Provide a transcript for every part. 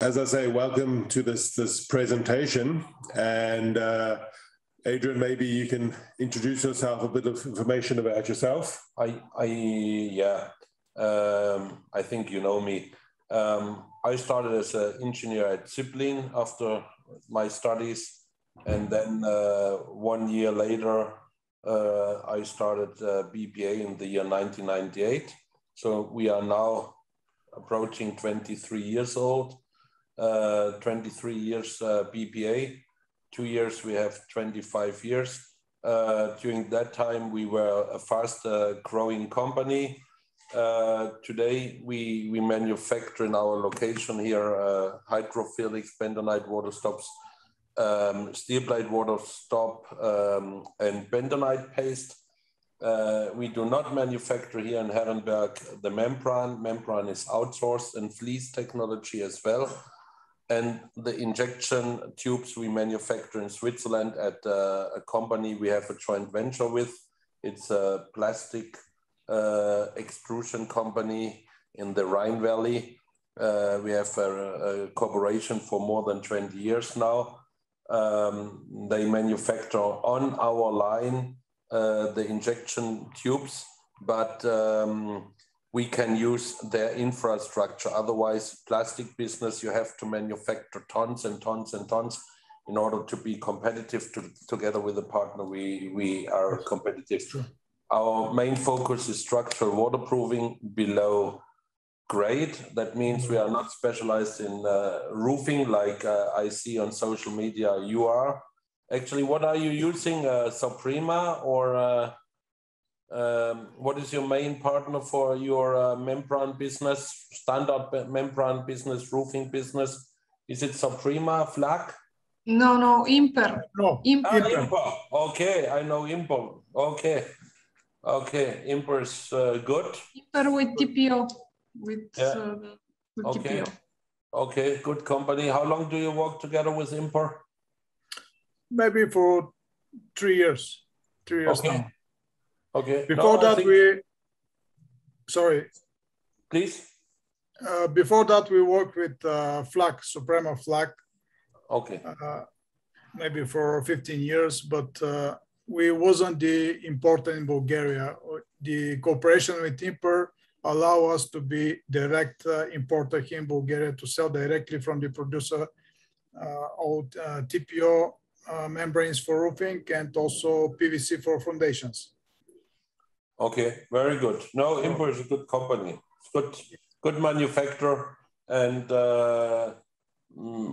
as I say, welcome to this presentation. And Adrian, maybe you can introduce yourself, a bit of information about yourself. I think you know me. I started as an engineer at Zipline after my studies, and then 1 year later, I started BPA in the year 1998. So we are now approaching 23 years old, 23 years BPA, 2 years we have 25 years. During that time, we were a fast growing company. Today, we manufacture in our location here hydrophilic bentonite Waterstops, steel plate Waterstop, and bentonite paste. We do not manufacture here in Herrenberg the membrane. Membrane is outsourced, and fleece technology as well. And the injection tubes we manufacture in Switzerland at a company we have a joint venture with. It's a plastic extrusion company in the Rhine Valley. We have a cooperation for more than 20 years now. They manufacture on our line the injection tubes, but we can use their infrastructure. Otherwise, plastic business, you have to manufacture tons and tons and tons in order to be competitive. Together with a partner, we are competitive. Sure. Our main focus is structural waterproofing below grade. That means we are not specialized in roofing like I see on social media you are. Actually, what are you using, Suprema, or what is your main partner for your membrane business, standard membrane business, roofing business? Is it Suprema, Flak? No, Imper. No, Imper. Imper. Okay, I know Imper. Okay, Imper is good. Imper with TPO. With okay. TPO. Okay, good company. How long do you work together with Imper? Maybe for 3 years. 3 years okay. now. Okay. Before that, sorry. Please. Before that, we worked with Flak, Suprema Flak. Okay. Maybe for 15 years, but we wasn't the importer in Bulgaria. The cooperation with Imper allow us to be direct importer here in Bulgaria to sell directly from the producer all TPO membranes for roofing and also PVC for foundations. Okay, very good. No, Imper is a good company. It's good manufacturer, and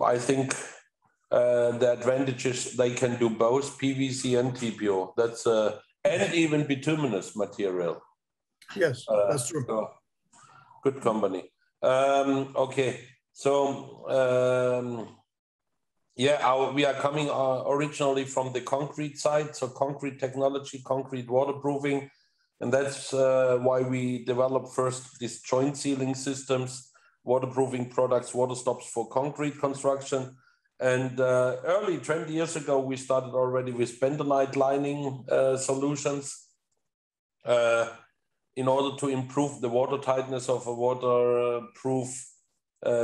I think the advantage is they can do both PVC and TPO. That's and even bituminous material. Yes, that's true. So, good company. Okay, so we are coming originally from the concrete side, so concrete technology, concrete waterproofing. And that's why we developed first these joint sealing systems, waterproofing products, Waterstops for concrete construction. And early 20 years ago, we started already with bentonite lining solutions in order to improve the water tightness of a waterproof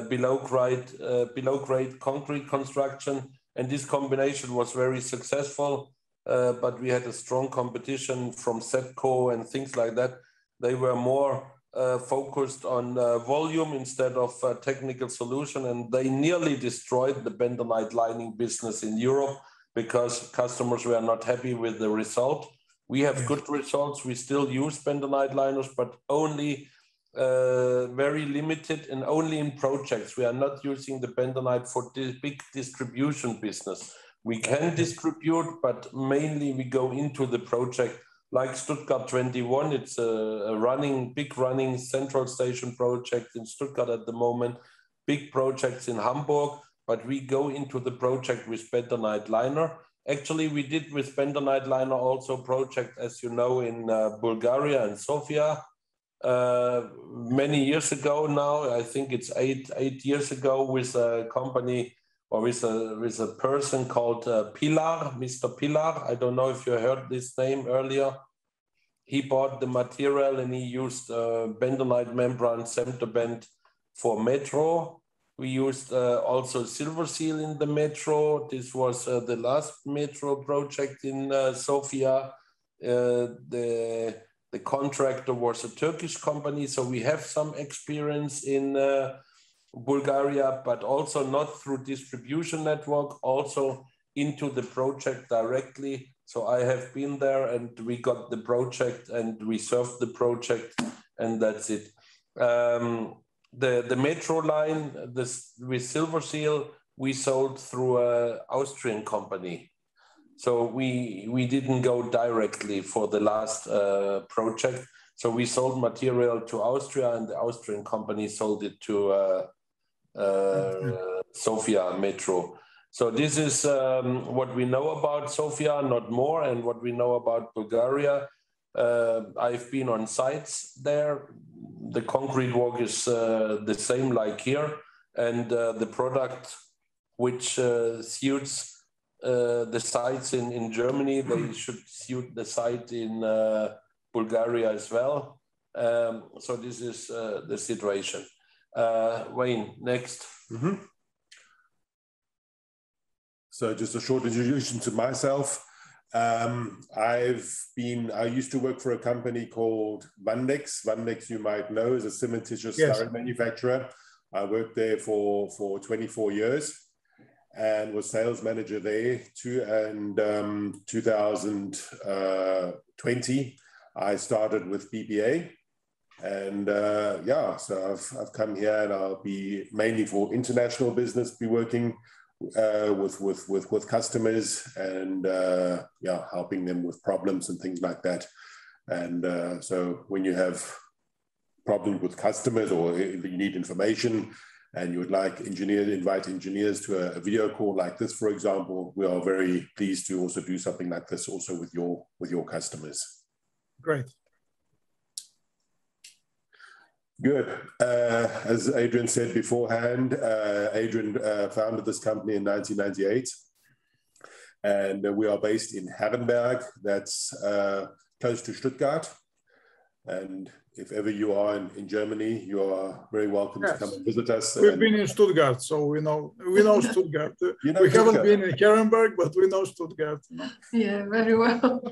below grade concrete construction. And this combination was very successful. But we had a strong competition from Setco and things like that. They were more focused on volume instead of technical solution, and they nearly destroyed the bentonite lining business in Europe because customers were not happy with the result. We have good results. We still use bentonite liners, but only very limited and only in projects. We are not using the bentonite for the big distribution business. We can distribute, but mainly we go into the project like Stuttgart 21. It's a big running central station project in Stuttgart at the moment, big projects in Hamburg, but we go into the project with bentonite liner. Actually, we did with bentonite liner also project, as you know, in Bulgaria and Sofia many years ago now. I think it's eight years ago with a company or with a person called Pilar, Mr. Pilar. I don't know if you heard this name earlier. He bought the material and he used bentonite membrane Cemtabend for metro We used also Silver Seal in the metro. This was the last metro project in Sofia. The contractor was a Turkish company, so we have some experience in Bulgaria, but also not through distribution network, also into the project directly. So I have been there and we got the project and we served the project and that's it. The metro line with Silver Seal, we sold through an Austrian company. So we didn't go directly for the last project. So we sold material to Austria and the Austrian company sold it to Sofia Metro. So this is what we know about Sofia, not more, and what we know about Bulgaria. I've been on sites there. The concrete work is the same like here. And the product which suits the sites in Germany, they should suit the site in Bulgaria as well. So this is the situation. Wayne, next. Mm-hmm. So just a short introduction to myself. I used to work for a company called Vandex. Vandex, you might know, is a cementitious styrene manufacturer. I worked there for 24 years and was sales manager there too. And 2020, I started with BPA. And so I've come here and I'll be mainly for international business, be working with customers and helping them with problems and things like that. And so when you have problems with customers or you need information and you would like invite engineers to a video call like this, for example, we are very pleased to also do something like this also with your customers. Great. Good. As Adrian said beforehand, Adrian founded this company in 1998. And we are based in Herrenberg, that's close to Stuttgart. And if ever you are in Germany, you are very welcome to come and visit us. We've been in Stuttgart, so we know Stuttgart. We haven't been in Herrenberg, but we know Stuttgart. Yeah, very well.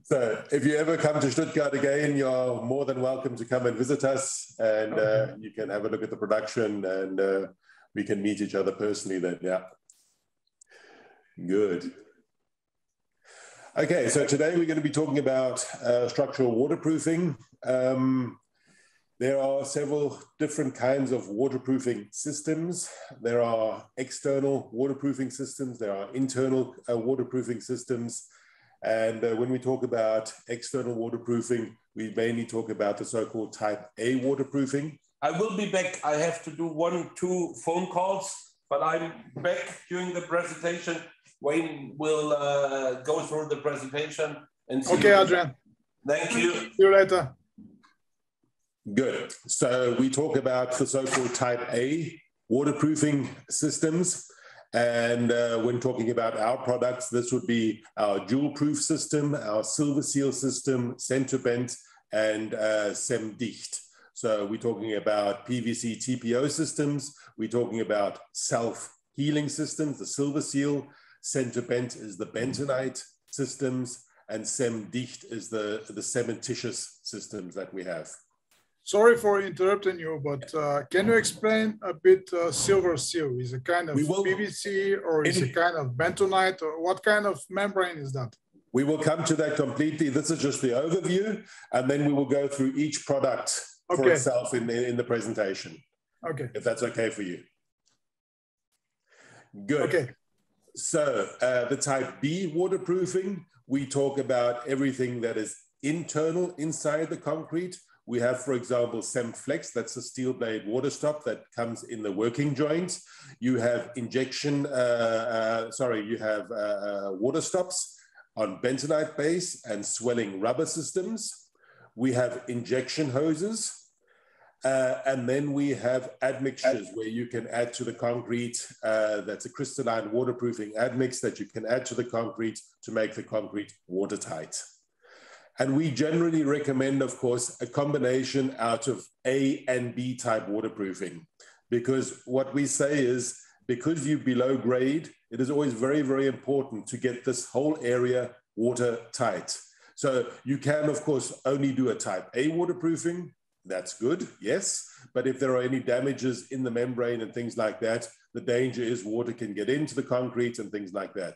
So if you ever come to Stuttgart again, you're more than welcome to come and visit us, and you can have a look at the production, and we can meet each other personally then. Yeah. Good. Okay, so today we're going to be talking about structural waterproofing. There are several different kinds of waterproofing systems. There are external waterproofing systems. There are internal waterproofing systems. And when we talk about external waterproofing, we mainly talk about the so-called type A waterproofing. I will be back. I have to do 1-2 phone calls, but I'm back during the presentation. Wayne will go through the presentation and see. Okay, Adrian. Thank you. See you later. Good. So we talk about the so-called type A waterproofing systems. And when talking about our products, this would be our dual proof system, our Silver Seal system, Centubent, and CemDicht. So we're talking about PVC TPO systems. We're talking about self-healing systems, the Silver Seal. Centubent is the bentonite systems, and CemDicht is the cementitious systems that we have. Sorry for interrupting you, but can you explain a bit Silver Seal? Is it kind of PVC or is it kind of bentonite, or what kind of membrane is that? We will come to that completely. This is just the overview, and then we will go through each product for itself in the presentation. Okay. If that's okay for you. Good. Okay. So the type B waterproofing, we talk about everything that is internal inside the concrete. We have, for example, CemFlex, that's a steel blade Waterstop that comes in the working joint. You have Waterstops on bentonite base and swelling rubber systems. We have injection hoses. And then we have admixtures where you can add to the concrete. That's a crystalline waterproofing admix that you can add to the concrete to make the concrete watertight. And we generally recommend, of course, a combination out of A and B type waterproofing. because what we say is, because you're below grade, it is always very, very important to get this whole area watertight. So you can, of course, only do a type A waterproofing. That's good, yes. But if there are any damages in the membrane and things like that, the danger is water can get into the concrete and things like that.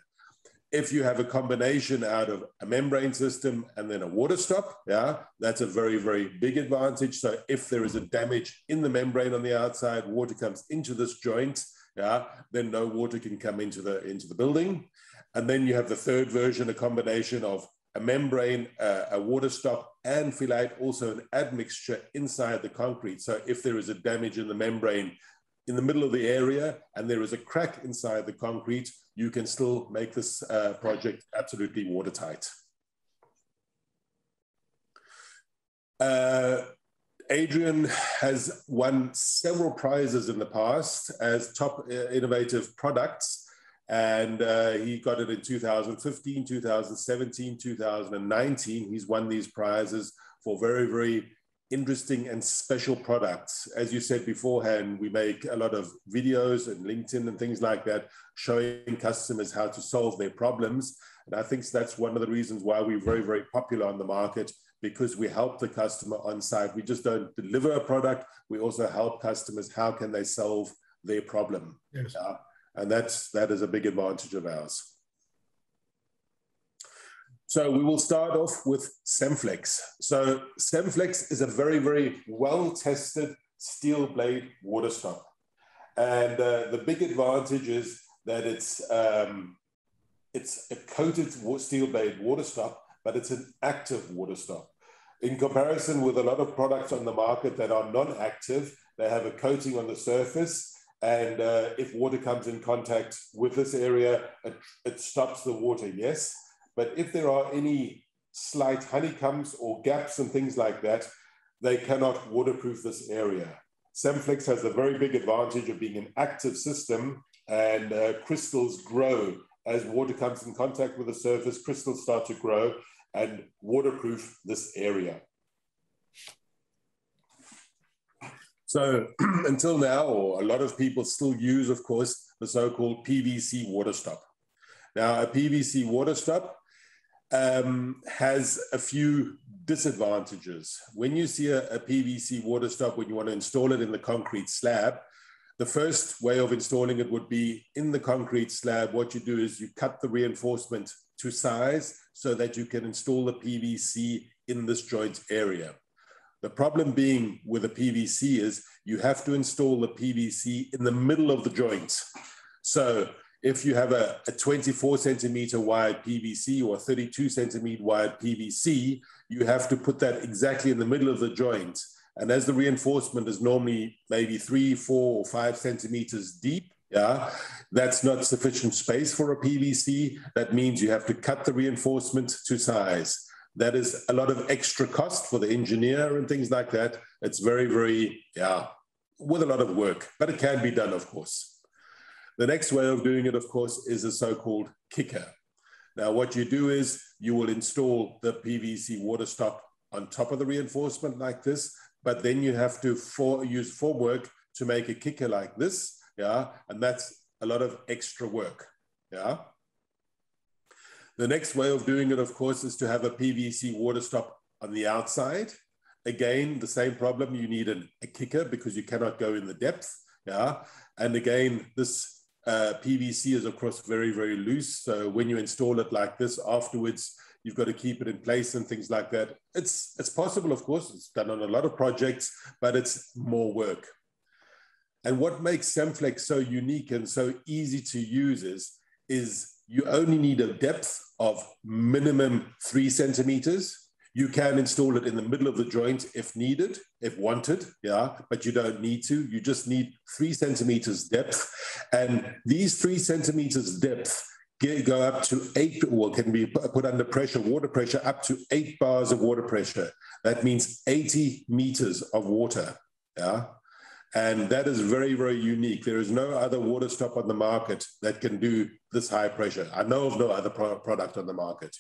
If you have a combination out of a membrane system and then a Waterstop, yeah, that's a very, very big advantage. So if there is a damage in the membrane on the outside, water comes into this joint, yeah, then no water can come into the building. And then you have the third version, a combination of a membrane, a Waterstop, and phyllite, also an admixture inside the concrete. So if there is a damage in the membrane in the middle of the area and there is a crack inside the concrete, you can still make this project absolutely watertight. Adrian has won several prizes in the past as top innovative products. And he got it in 2015, 2017, 2019. He's won these prizes for very, very interesting and special products. As you said beforehand, we make a lot of videos and LinkedIn and things like that, showing customers how to solve their problems. And I think that's one of the reasons why we're very, very popular on the market, because we help the customer on site. We just don't deliver a product. We also help customers, how can they solve their problem? Yes. And that is a big advantage of ours. So we will start off with CemFlex. So CemFlex is a very, very well-tested steel blade Waterstop. And the big advantage is that it's a coated steel blade Waterstop, but it's an active Waterstop. In comparison with a lot of products on the market that are non-active, they have a coating on the surface. And if water comes in contact with this area, it stops the water, yes. But if there are any slight honeycombs or gaps and things like that, they cannot waterproof this area. CemFlex has a very big advantage of being an active system, and crystals grow. As water comes in contact with the surface, crystals start to grow and waterproof this area. So until now, or a lot of people still use, of course, the so-called PVC Waterstop. Now, a PVC Waterstop has a few disadvantages. When you see a PVC Waterstop, when you want to install it in the concrete slab, the first way of installing it would be in the concrete slab. What you do is you cut the reinforcement to size so that you can install the PVC in this joint area. The problem being with a PVC is you have to install the PVC in the middle of the joint. So if you have a 24 centimeter wide PVC or 32 centimeter wide PVC, you have to put that exactly in the middle of the joint. And as the reinforcement is normally maybe 3, 4, or 5 centimeters deep, yeah, that's not sufficient space for a PVC. That means you have to cut the reinforcement to size. That is a lot of extra cost for the engineer and things like that. It's very, very, with a lot of work, but it can be done, of course. The next way of doing it, of course, is a so-called kicker. Now, what you do is you will install the PVC Waterstop on top of the reinforcement like this, but then you have to use formwork to make a kicker like this, and that's a lot of extra work, The next way of doing it, of course, is to have a PVC Waterstop on the outside. Again, the same problem, you need a kicker because you cannot go in the depth, And again, this PVC is, of course, very, very loose. So when you install it like this, afterwards, you've got to keep it in place and things like that. It's possible, of course, it's done on a lot of projects, but it's more work. And what makes CemFlex so unique and so easy to use is you only need a depth of minimum 3 centimeters. You can install it in the middle of the joint if needed, if wanted, but you don't need to. You just need 3 centimeters depth. And these 3 centimeters depth go up to 8, or can be put under pressure, water pressure, up to 8 bars of water pressure. That means 80 meters of water, And that is very, very unique. There is no other Waterstop on the market that can do this high pressure. I know of no other product on the market,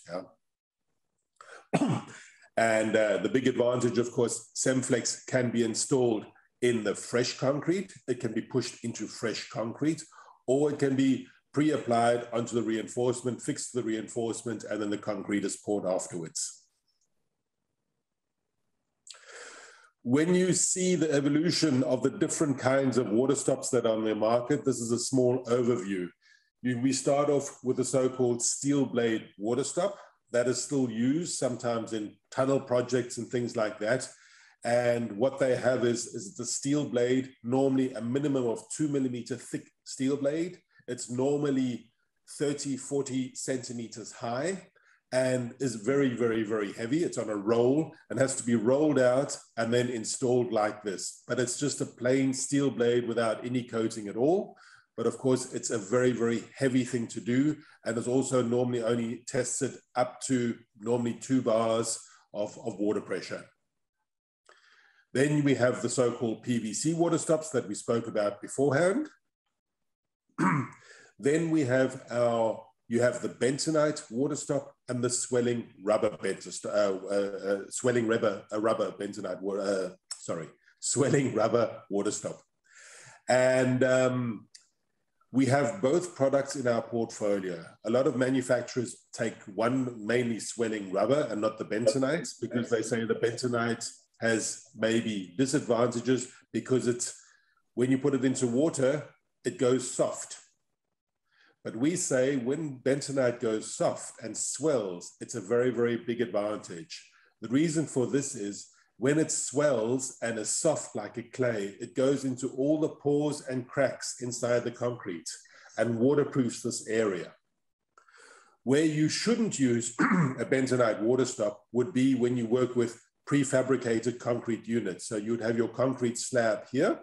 And the big advantage, of course, CemFlex can be installed in the fresh concrete. It can be pushed into fresh concrete, or it can be pre-applied onto the reinforcement, fixed to the reinforcement, and then the concrete is poured afterwards. When you see the evolution of the different kinds of water stops that are on the market, this is a small overview. We start off with the so-called steel blade water stop that is still used sometimes in tunnel projects and things like that. And what they have is the steel blade, normally a minimum of 2 millimeter thick steel blade. It's normally 30, 40 centimeters high and is very, very, very heavy. It's on a roll and has to be rolled out and then installed like this. But it's just a plain steel blade without any coating at all. But of course, it's a very, very heavy thing to do. And it's also normally only tested up to normally 2 bars of water pressure. Then we have the so-called PVC water stops that we spoke about beforehand. Then we have you have the bentonite water stop and the swelling rubber swelling rubber water stop. And we have both products in our portfolio. A lot of manufacturers take one, mainly swelling rubber and not the bentonite, because they say the bentonite has maybe disadvantages because it's, when you put it into water, it goes soft. But we say when bentonite goes soft and swells, it's a very, very big advantage. The reason for this is when it swells and is soft like a clay, it goes into all the pores and cracks inside the concrete and waterproofs this area. Where you shouldn't use a bentonite water stop would be when you work with prefabricated concrete units. So you'd have your concrete slab here,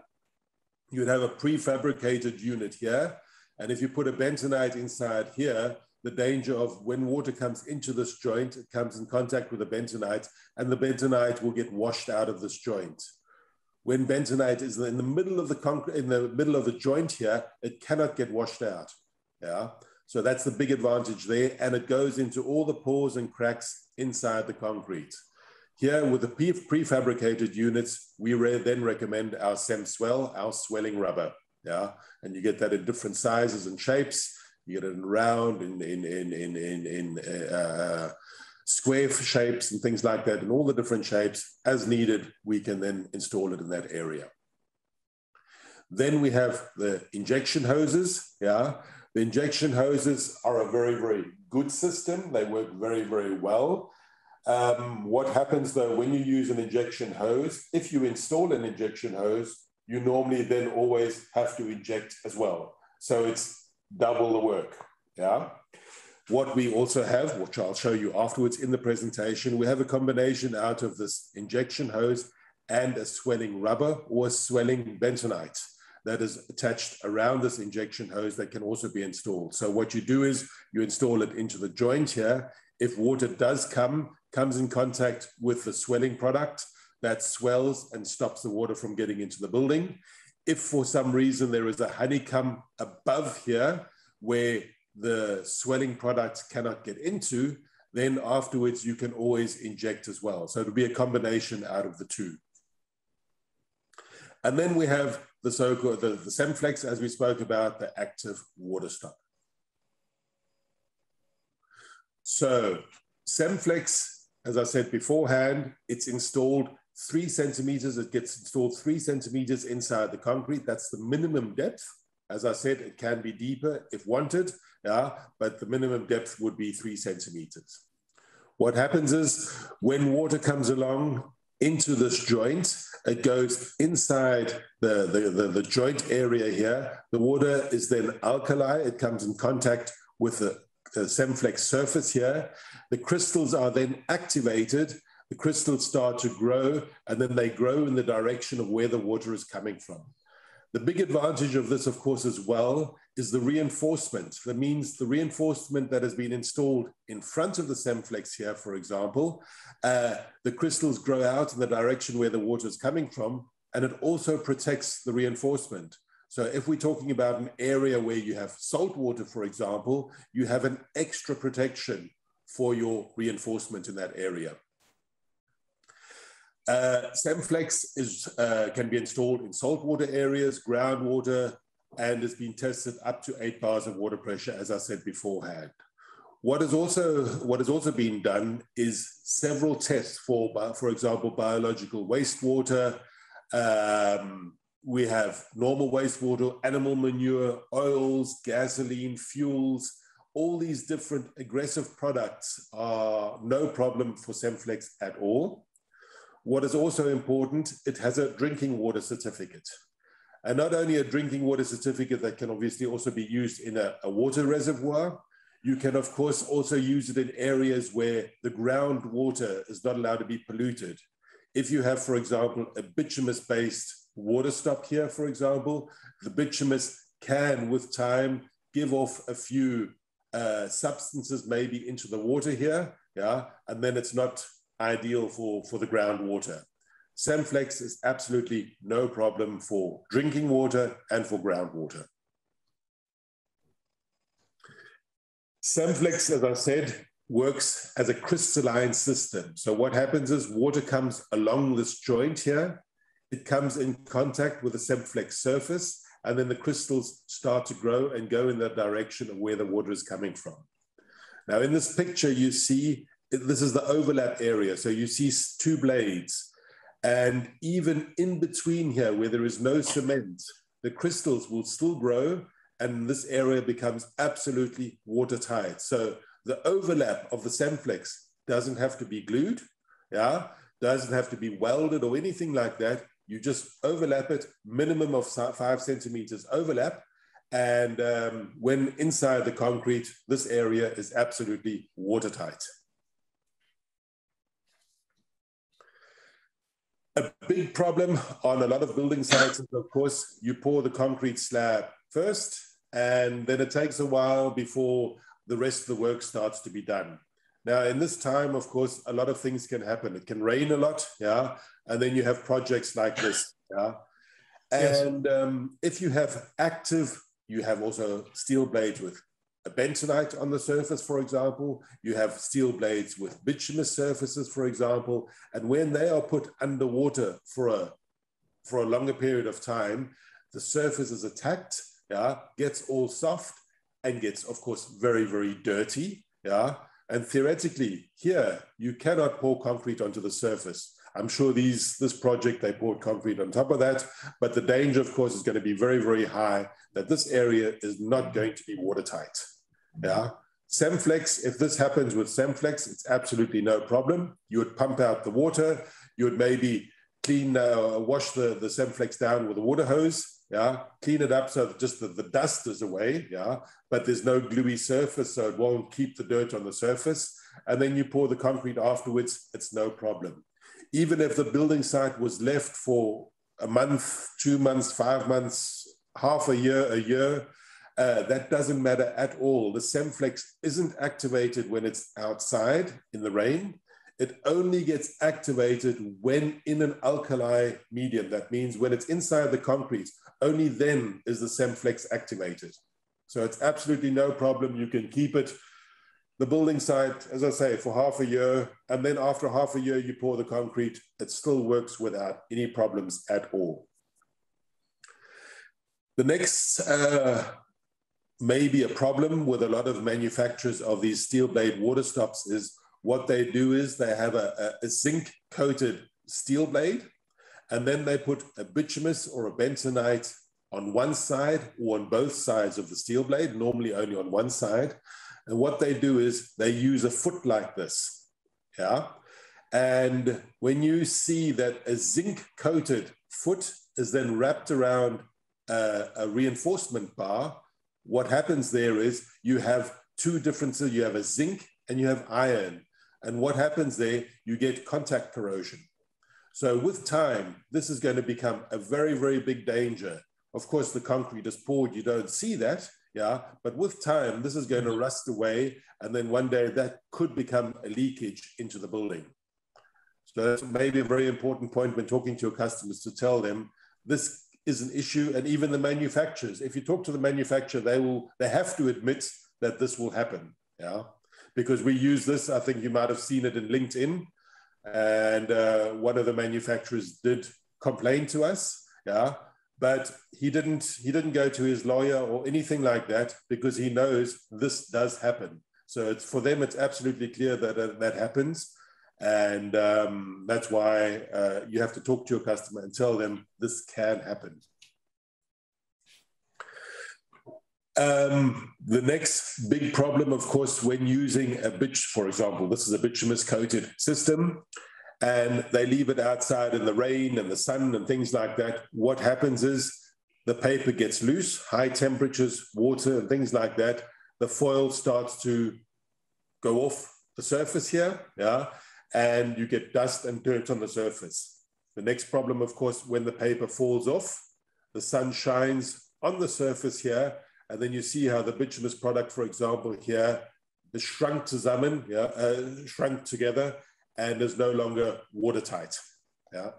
you'd have a prefabricated unit here, and if you put a bentonite inside here, the danger of when water comes into this joint, it comes in contact with the bentonite, and the bentonite will get washed out of this joint. When bentonite is in the middle of the concrete, in the middle of the joint here, it cannot get washed out. Yeah, so that's the big advantage there, and it goes into all the pores and cracks inside the concrete. Here with the prefabricated units, we then recommend our CemSwell, our swelling rubber. Yeah, and you get that in different sizes and shapes. You get it in round, in square shapes and things like that, in all the different shapes. As needed, we can then install it in that area. Then we have the injection hoses. Yeah, the injection hoses are a very, very good system. They work very, very well. What happens though, when you use an injection hose, if you install an injection hose, you normally then always have to inject as well. So it's double the work, yeah? What we also have, which I'll show you afterwards in the presentation, we have a combination out of this injection hose and a swelling rubber or a swelling bentonite that is attached around this injection hose that can also be installed. So what you do is you install it into the joint here. If water does comes in contact with the swelling product, that swells and stops the water from getting into the building. If for some reason there is a honeycomb above here where the swelling products cannot get into, then afterwards you can always inject as well. So it'll be a combination out of the two. And then we have the so-called the CemFlex, as we spoke about, the active water stop. So CemFlex, as I said beforehand, it's installed 3 centimeters, it gets installed 3 centimeters inside the concrete. That's the minimum depth. As I said, it can be deeper if wanted, yeah, but the minimum depth would be 3 centimeters. What happens is when water comes along into this joint, it goes inside the joint area here. The water is then alkali. It comes in contact with the CemFlex surface here. The crystals are then activated. The crystals start to grow, and then they grow in the direction of where the water is coming from. The big advantage of this, of course, as well, is the reinforcement. That means the reinforcement that has been installed in front of the CemFlex here, for example, the crystals grow out in the direction where the water is coming from, and it also protects the reinforcement. So if we're talking about an area where you have salt water, for example, you have an extra protection for your reinforcement in that area. CemFlex can be installed in saltwater areas, groundwater, and has been tested up to 8 bars of water pressure, as I said beforehand. What has also been done is several tests for example, biological wastewater. We have normal wastewater, animal manure, oils, gasoline, fuels. All these different aggressive products are no problem for CemFlex at all. What is also important, it has a drinking water certificate. And not only a drinking water certificate that can obviously also be used in a water reservoir, you can of course also use it in areas where the groundwater is not allowed to be polluted. If you have, for example, a bituminous-based Waterstop here, for example, the bituminous can with time give off a few substances maybe into the water here, yeah, and then it's not ideal for the groundwater. CemFlex is absolutely no problem for drinking water and for groundwater. CemFlex, as I said, works as a crystalline system. So what happens is water comes along this joint here, it comes in contact with the CemFlex surface, and then the crystals start to grow and go in the direction of where the water is coming from. Now in this picture you see, this is the overlap area. So you see 2 blades, and even in between here where there is no cement, the crystals will still grow, and this area becomes absolutely watertight. So the overlap of the CemFlex doesn't have to be glued, yeah, doesn't have to be welded or anything like that. You just overlap it, minimum of 5 centimeters overlap, and when inside the concrete, this area is absolutely watertight. A big problem on a lot of building sites is, of course, you pour the concrete slab first, and then it takes a while before the rest of the work starts to be done. Now, in this time, of course, a lot of things can happen. It can rain a lot, yeah, and then you have projects like this, yeah. And if you have active, you have also steel blades with a bentonite on the surface, for example. You have steel blades with bituminous surfaces, for example, and when they are put underwater for a longer period of time, the surface is attacked, yeah, gets all soft and gets, of course, very, very dirty, yeah. And theoretically, here, you cannot pour concrete onto the surface. I'm sure this project, they poured concrete on top of that, but the danger, of course, is going to be very, very high that this area is not going to be watertight. Yeah. CemFlex, if this happens with CemFlex, it's absolutely no problem. You would pump out the water, you would maybe wash the CemFlex down with a water hose, yeah, clean it up so that just the dust is away, yeah, but there's no gluey surface, so it won't keep the dirt on the surface. And then you pour the concrete afterwards, it's no problem. Even if the building site was left for a month, 2 months, 5 months, half a year, that doesn't matter at all. The CemFlex isn't activated when it's outside in the rain. It only gets activated when in an alkali medium. That means when it's inside the concrete, only then is the CemFlex activated. So it's absolutely no problem. You can keep it, the building site, as I say, for half a year. And then after half a year, you pour the concrete. It still works without any problems at all. The next maybe a problem with a lot of manufacturers of these steel blade water stops is what they do is they have a zinc coated steel blade, and then they put a bituminous or a bentonite on one side or on both sides of the steel blade, normally only on one side. And what they do is they use a foot like this, yeah? And when you see that a zinc coated foot is then wrapped around a reinforcement bar, what happens there is you have 2 differences. You have a zinc and you have iron. And what happens there, you get contact corrosion. So with time, this is going to become a very, very big danger. Of course, the concrete is poured, you don't see that, yeah, but with time, this is going to rust away, and then one day that could become a leakage into the building. So that's maybe a very important point when talking to your customers, to tell them this is an issue. And even the manufacturers, if you talk to the manufacturer, they have to admit that this will happen, yeah, because we use this. I think you might have seen it in LinkedIn. and one of the manufacturers did complain to us, yeah, but he didn't go to his lawyer or anything like that because he knows this does happen. So it's, for them, it's absolutely clear that that happens. And that's why you have to talk to your customer and tell them this can happen. The next big problem, of course, when using a for example, this is a bituminous coated system, and they leave it outside in the rain and the sun and things like that, what happens is the paper gets loose, high temperatures, water and things like that, the foil starts to go off the surface here, yeah, and you get dust and dirt on the surface. The next problem, of course, when the paper falls off, the sun shines on the surface here, and then you see how the bituminous product, for example, here is shrunk zusammen, yeah, shrunk together, and is no longer watertight. Yeah.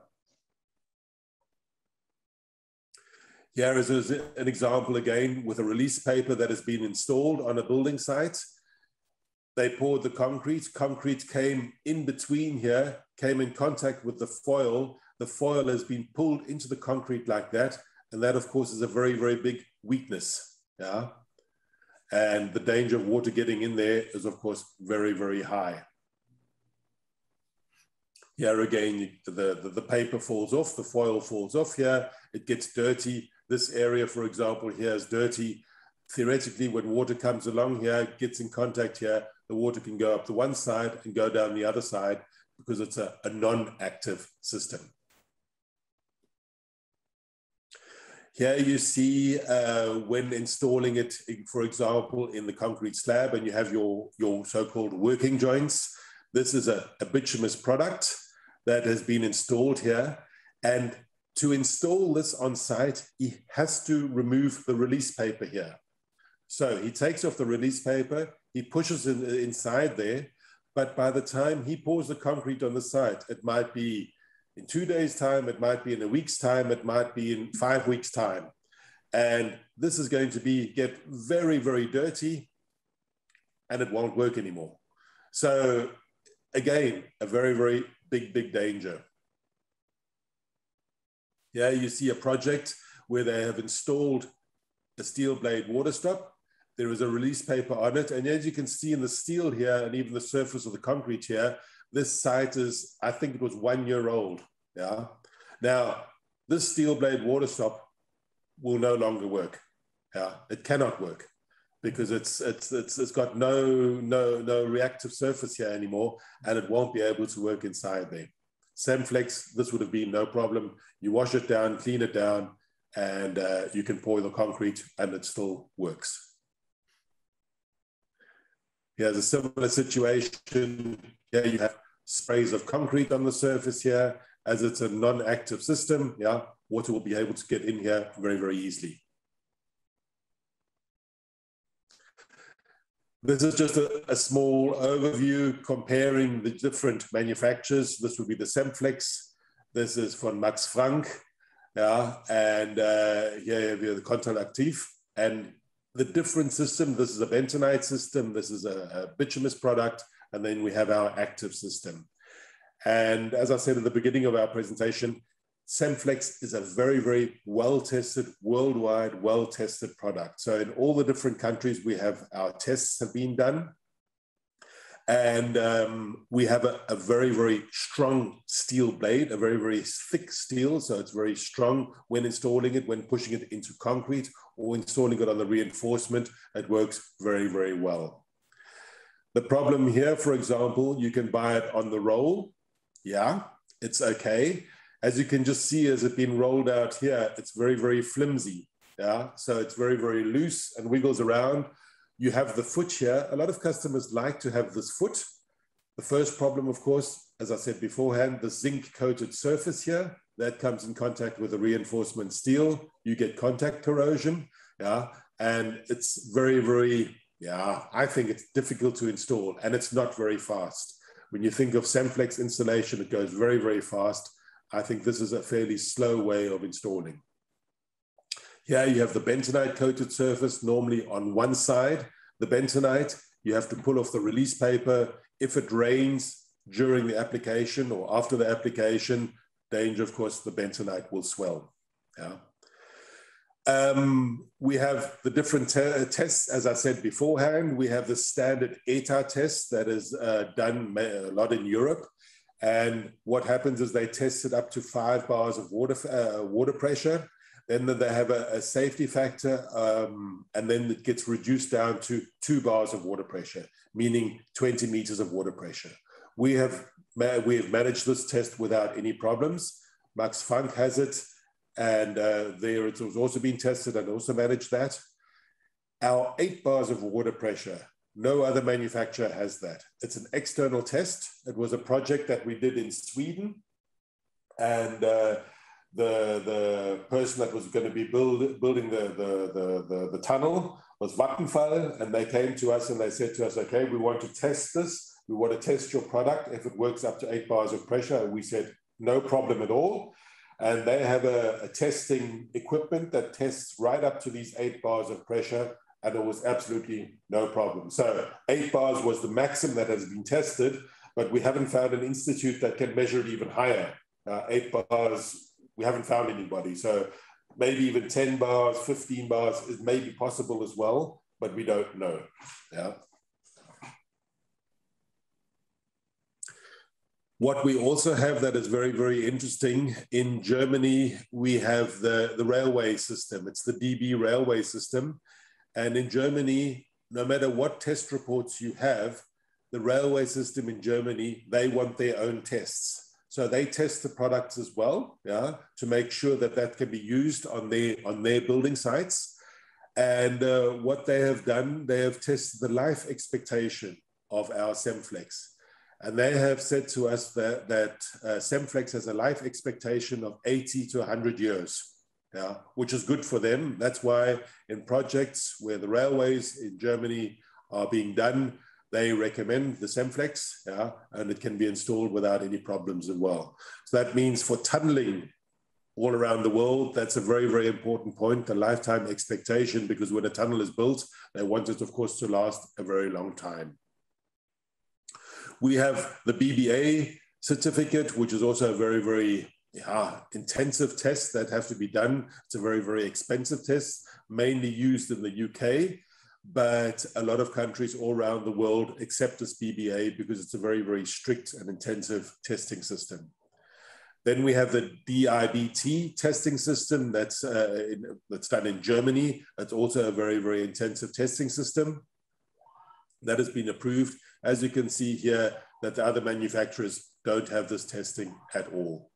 Here is an example again with a release paper that has been installed on a building site. They poured the concrete. Concrete came in between here, came in contact with the foil. The foil has been pulled into the concrete like that. And that, of course, is a very, very big weakness. Yeah. And the danger of water getting in there is, of course, very, very high. Here again, the paper falls off, the foil falls off here, it gets dirty. This area, for example, here is dirty. Theoretically, when water comes along here, gets in contact here, the water can go up the one side and go down the other side because it's a non-active system. Here you see when installing it, for example, in the concrete slab, and you have your so-called working joints. This is a bituminous product that has been installed here. And to install this on site, he has to remove the release paper here. So he takes off the release paper, he pushes it inside there, but by the time he pours the concrete on the site, it might be in 2 days' time, it might be in a week's time, it might be in 5 weeks' time. And this is going to get very, very dirty, and it won't work anymore. So again, a very, very big danger. Here you see a project where they have installed a steel blade Waterstop. There is a release paper on it. And as you can see in the steel here and even the surface of the concrete here, this site is, I think it was 1 year old. Yeah. Now, this steel blade Waterstop will no longer work. Yeah, it cannot work because it's got no reactive surface here anymore, and it won't be able to work inside there. CemFlex, this would have been no problem. You wash it down, clean it down, and you can pour the concrete, and it still works. Here's a similar situation. Here you have sprays of concrete on the surface here. As it's a non-active system, yeah, water will be able to get in here very, very easily. This is just a small overview comparing the different manufacturers. This would be the CemFlex. This is from Max Frank, yeah, and here we have the Control Active. And the different system, this is a bentonite system, this is a bituminous product, and then we have our active system. And as I said at the beginning of our presentation, CemFlex is a very, very well-tested, worldwide, well-tested product. So in all the different countries, we have our tests have been done. And we have a very, very strong steel blade, a very, very thick steel. So it's very strong when installing it, when pushing it into concrete or installing it on the reinforcement. It works very, very well. The problem here, for example, you can buy it on the roll. Yeah, it's okay. As you can just see, as it's been rolled out here, it's very, very flimsy. Yeah, so it's very, very loose and wiggles around. You have the foot here. A lot of customers like to have this foot. The first problem, of course, as I said beforehand, the zinc coated surface here, that comes in contact with the reinforcement steel. You get contact corrosion. Yeah, and it's very, very, yeah, I think it's difficult to install and it's not very fast. When you think of CemFlex installation, it goes very, very fast. I think this is a fairly slow way of installing. Here you have the bentonite coated surface, normally on one side. The bentonite, you have to pull off the release paper. If it rains, during the application or after the application, danger, of course, the bentonite will swell. Yeah. We have the different tests, as I said beforehand. We have the standard ETA test that is done a lot in Europe. And what happens is they test it up to 5 bars of water pressure. Then they have a safety factor, and then it gets reduced down to 2 bars of water pressure, meaning 20 meters of water pressure. We have managed this test without any problems. Max Funk has it, and there it was also been tested and also managed that. Our 8 bars of water pressure, no other manufacturer has that. It's an external test. It was a project that we did in Sweden, and the person that was going to be building the tunnel was Vattenfall, and they came to us and they said to us, okay, we want to test this. We want to test your product if it works up to 8 bars of pressure. And we said, no problem at all. And they have a testing equipment that tests right up to these 8 bars of pressure, and it was absolutely no problem. So 8 bars was the maximum that has been tested, but we haven't found an institute that can measure it even higher. 8 bars, we haven't found anybody. So maybe even 10 bars, 15 bars is maybe possible as well, but we don't know. Yeah. What we also have that is very, very interesting, in Germany, we have the railway system. It's the DB railway system. And in Germany, no matter what test reports you have, the railway system in Germany, they want their own tests. So they test the products as well, yeah, to make sure that that can be used on their building sites. And what they have done, they have tested the life expectation of our CemFlex. And they have said to us that CemFlex has a life expectation of 80 to 100 years, yeah, which is good for them. That's why in projects where the railways in Germany are being done, they recommend the CemFlex, yeah, and it can be installed without any problems as well. So that means for tunneling all around the world, that's a very, very important point, the lifetime expectation, because when a tunnel is built, they want it, of course, to last a very long time. We have the BPA certificate, which is also a very, very intensive test that have to be done. It's a very, very expensive test, mainly used in the UK, but a lot of countries all around the world accept this BPA because it's a very, very strict and intensive testing system. Then we have the DIBT testing system that's done in Germany. That's also a very, very intensive testing system that has been approved. As you can see here, that the other manufacturers don't have this testing at all.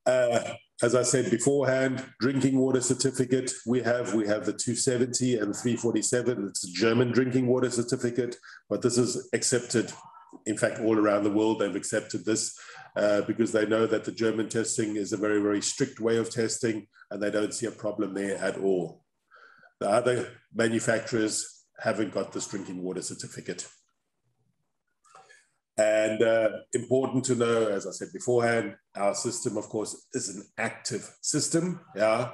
As I said beforehand, drinking water certificate, we have the 270 and 347. It's a German drinking water certificate, but this is accepted. In fact, all around the world, they've accepted this because they know that the German testing is a very, very strict way of testing, and they don't see a problem there at all. The other manufacturers haven't got this drinking water certificate. And important to know, as I said beforehand, our system, of course, is an active system. Yeah,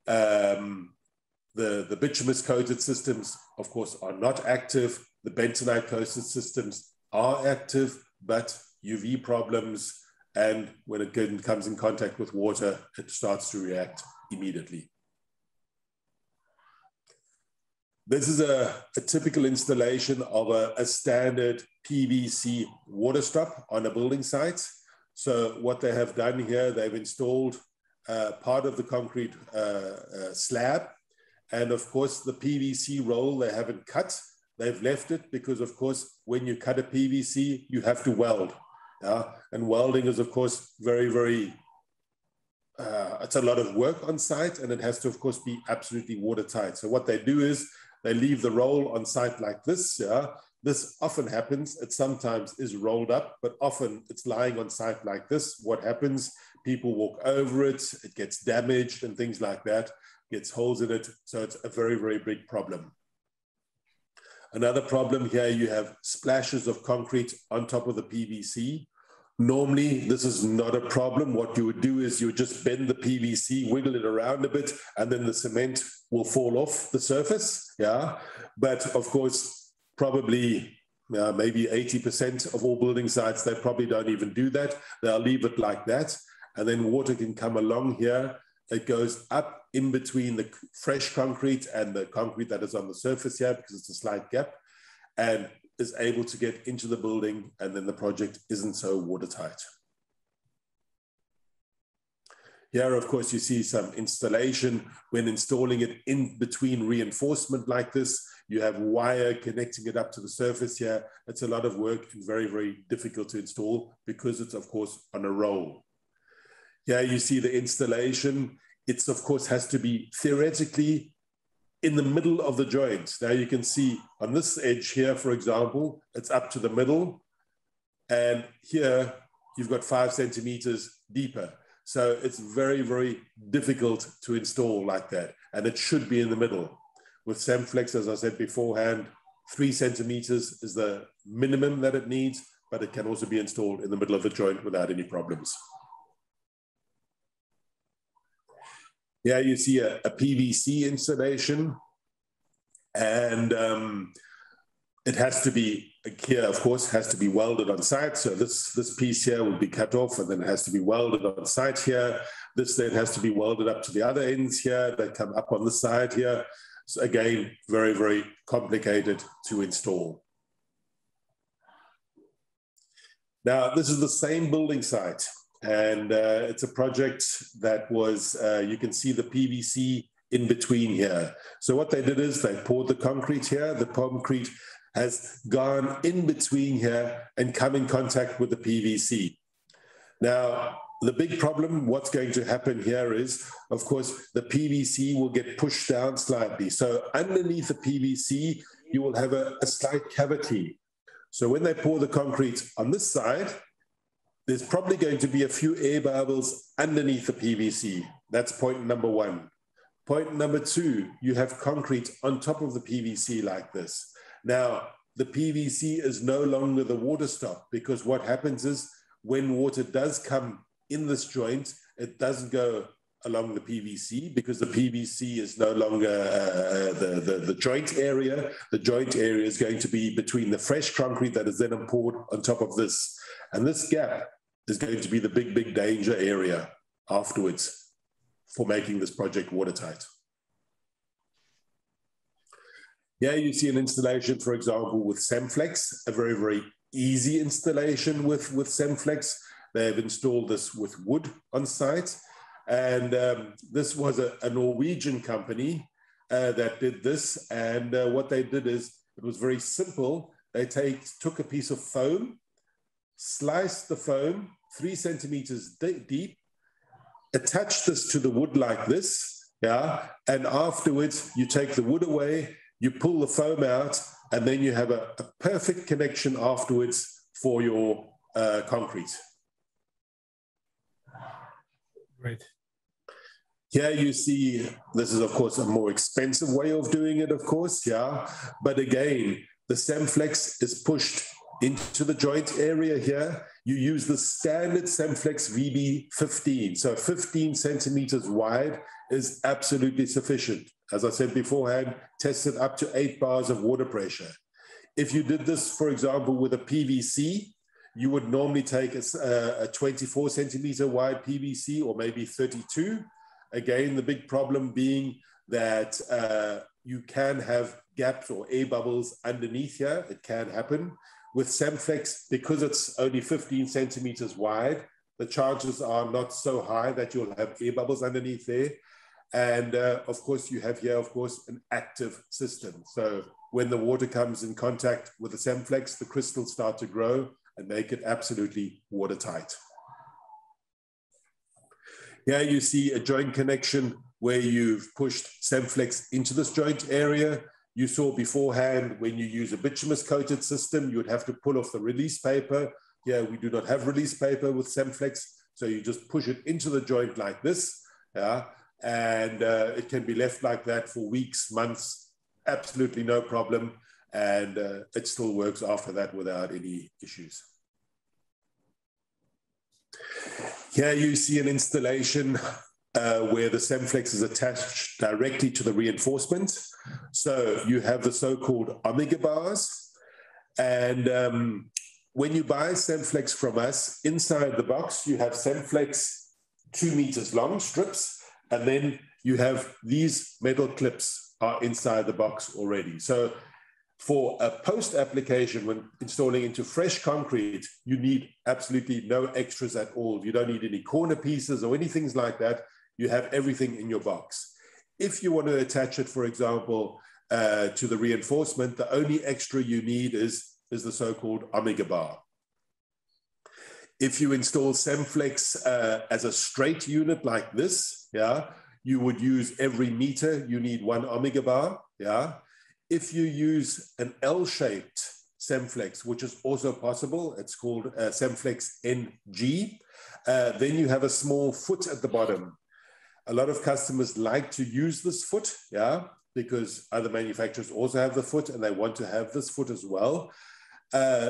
the bituminous coated systems, of course, are not active. The bentonite coated systems are active, but UV problems, and when it comes in contact with water, it starts to react immediately. This is a typical installation of a standard PVC Waterstop on a building site. So what they have done here, they've installed part of the concrete slab. And of course, the PVC roll they haven't cut. They've left it because, of course, when you cut a PVC, you have to weld. And welding is, of course, very, very, it's a lot of work on site, and it has to, of course, be absolutely watertight. So what they do is they leave the roll on site like this. Yeah? This often happens. It sometimes is rolled up, but often it's lying on site like this. What happens? People walk over it, it gets damaged and things like that, gets holes in it. So it's a very, very big problem. Another problem here, you have splashes of concrete on top of the PVC. Normally, this is not a problem. What you would do is you would just bend the PVC, wiggle it around a bit, and then the cement will fall off the surface. Yeah. But of course, probably maybe 80% of all building sites, they probably don't even do that. They'll leave it like that. And then water can come along here. It goes up in between the fresh concrete and the concrete that is on the surface here, because it's a slight gap, and is able to get into the building, and then the project isn't so watertight. Here, of course, you see some installation when installing it in between reinforcement like this. You have wire connecting it up to the surface here. It's a lot of work and very, very difficult to install because it's, of course, on a roll. Here you see the installation. It's, of course, has to be theoretically in the middle of the joint. Now you can see on this edge here, for example, it's up to the middle. And here you've got 5 centimeters deeper. So it's very, very difficult to install like that. And it should be in the middle. With CemFlex, as I said beforehand, 3 centimeters is the minimum that it needs, but it can also be installed in the middle of the joint without any problems. Here you see a PVC installation, and it has to be, here of course, has to be welded on site. So this piece here will be cut off, and then it has to be welded on site here. This then has to be welded up to the other ends here that come up on the side here. So again, very, very complicated to install. Now, this is the same building site. And it's a project that was, you can see the PVC in between here. So what they did is they poured the concrete here. The concrete has gone in between here and come in contact with the PVC. Now, the big problem, what's going to happen here is, of course, the PVC will get pushed down slightly. So underneath the PVC, you will have a slight cavity. So when they pour the concrete on this side, there's probably going to be a few air bubbles underneath the PVC. That's point number 1. Point number 2, you have concrete on top of the PVC like this. Now, the PVC is no longer the Waterstop, because what happens is when water does come in this joint, it doesn't go along the PVC, because the PVC is no longer the joint area. The joint area is going to be between the fresh concrete that is then poured on top of this. And this gap is going to be the big, big danger area afterwards for making this project watertight. Here you see an installation, for example, with CemFlex, a very, very easy installation with CemFlex. They've installed this with wood on site. And this was a Norwegian company that did this. And what they did is, it was very simple. They took a piece of foam, sliced the foam 3 centimeters deep, attached this to the wood like this, yeah, and afterwards you take the wood away, you pull the foam out, and then you have a perfect connection afterwards for your concrete. Great. Here you see, this is of course a more expensive way of doing it, of course, yeah, but again, the CemFlex is pushed into the joint area here. You use the standard CemFlex VB15. So 15 centimeters wide is absolutely sufficient. As I said beforehand, tested up to 8 bars of water pressure. If you did this, for example, with a PVC, you would normally take a 24 centimeter wide PVC, or maybe 32. Again, the big problem being that you can have gaps or air bubbles underneath here. It can happen. With CemFlex, because it's only 15 centimeters wide, the chances are not so high that you'll have air bubbles underneath there. And of course, you have here, of course, an active system. So when the water comes in contact with the CemFlex, the crystals start to grow and make it absolutely watertight. Here you see a joint connection where you've pushed CemFlex into this joint area. You saw beforehand, when you use a bituminous coated system, you would have to pull off the release paper. Here we do not have release paper with CemFlex, so you just push it into the joint like this, yeah? And it can be left like that for weeks, months, absolutely no problem. And it still works after that without any issues. Here you see an installation where the CemFlex is attached directly to the reinforcement. So you have the so-called omega bars, And when you buy CemFlex from us, inside the box, you have CemFlex 2 meters long strips, and then you have these metal clips are inside the box already. So for a post application, when installing into fresh concrete, you need absolutely no extras at all. You don't need any corner pieces or anything like that. You have everything in your box. If you want to attach it, for example, to the reinforcement, the only extra you need is the so-called omega bar. If you install CemFlex as a straight unit like this, yeah, you would use every meter, you need 1 omega bar, yeah. If you use an L-shaped CemFlex, which is also possible, it's called CemFlex NG, then you have a small foot at the bottom. A lot of customers like to use this foot, yeah, because other manufacturers also have the foot and they want to have this foot as well.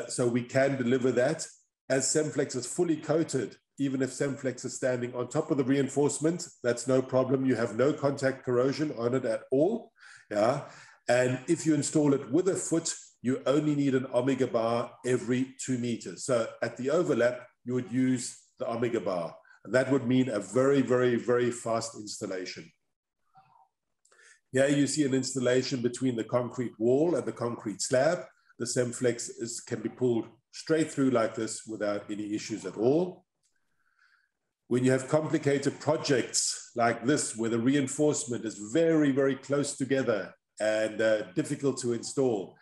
So we can deliver that. As CemFlex is fully coated, even if CemFlex is standing on top of the reinforcement, that's no problem. You have no contact corrosion on it at all, yeah. And if you install it with a foot, you only need an omega bar every 2 meters. So at the overlap, you would use the omega bar. And that would mean a very, very, very fast installation. Here you see an installation between the concrete wall and the concrete slab. The CemFlex can be pulled straight through like this without any issues at all. When you have complicated projects like this, where the reinforcement is very, very close together and difficult to install,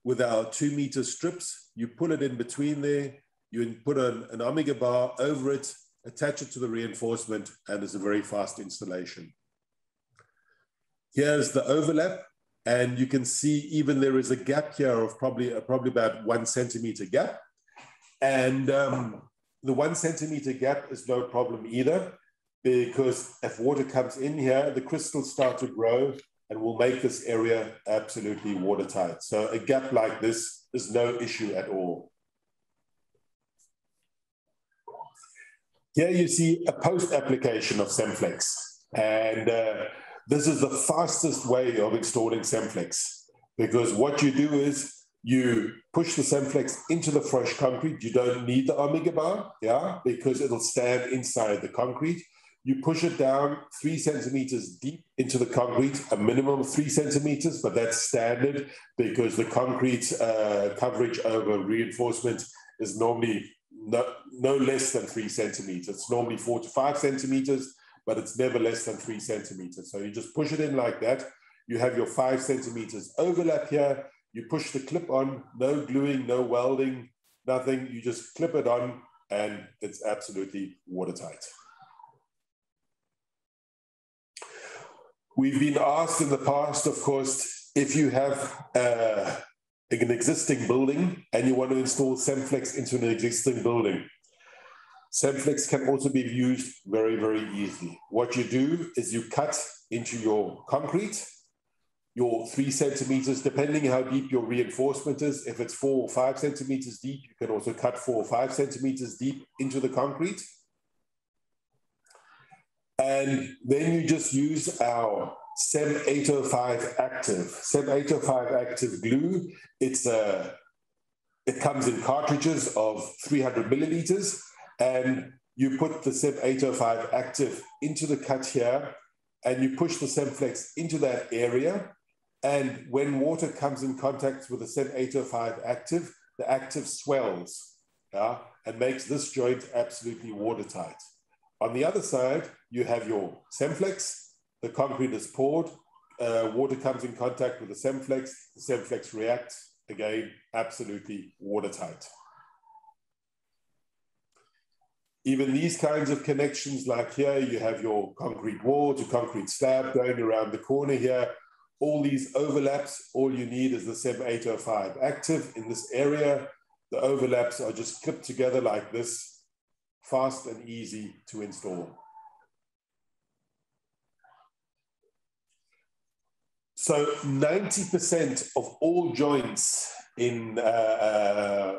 with our 2 meter strips, you pull it in between there, you put an omega bar over it, attach it to the reinforcement, and it's a very fast installation. Here's the overlap, and you can see even there is a gap here of probably about 1 centimeter gap. And the 1 centimeter gap is no problem either, because if water comes in here, the crystals start to grow and will make this area absolutely watertight. So a gap like this is no issue at all. Here you see a post-application of CemFlex. And this is the fastest way of installing CemFlex, because what you do is you push the CemFlex into the fresh concrete. You don't need the omega bar, yeah, because it'll stand inside the concrete. You push it down 3 centimeters deep into the concrete, a minimum of 3 centimeters, but that's standard because the concrete coverage over reinforcement is normally no less than 3 centimeters. It's normally 4 to 5 centimeters, but it's never less than 3 centimeters. So you just push it in like that. You have your 5 centimeters overlap here. You push the clip on, no gluing, no welding, nothing. You just clip it on and it's absolutely watertight. We've been asked in the past, of course, if you have an existing building and you want to install CemFlex into an existing building. CemFlex can also be used very, very easily. What you do is you cut into your concrete, your 3 centimeters, depending how deep your reinforcement is. If it's 4 or 5 centimeters deep, you can also cut 4 or 5 centimeters deep into the concrete. And then you just use our CEM 805 Active. CEM 805 Active glue, it comes in cartridges of 300 milliliters, and you put the CEM 805 Active into the cut here, and you push the CemFlex into that area. And when water comes in contact with the CEM 805 Active, the Active swells, yeah, and makes this joint absolutely watertight. On the other side, you have your CemFlex, the concrete is poured, water comes in contact with the CemFlex reacts, again, absolutely watertight. Even these kinds of connections, like here, you have your concrete wall to concrete slab going around the corner here. All these overlaps, all you need is the CEM 805 Active in this area. The overlaps are just clipped together like this, fast and easy to install. So 90% of all joints in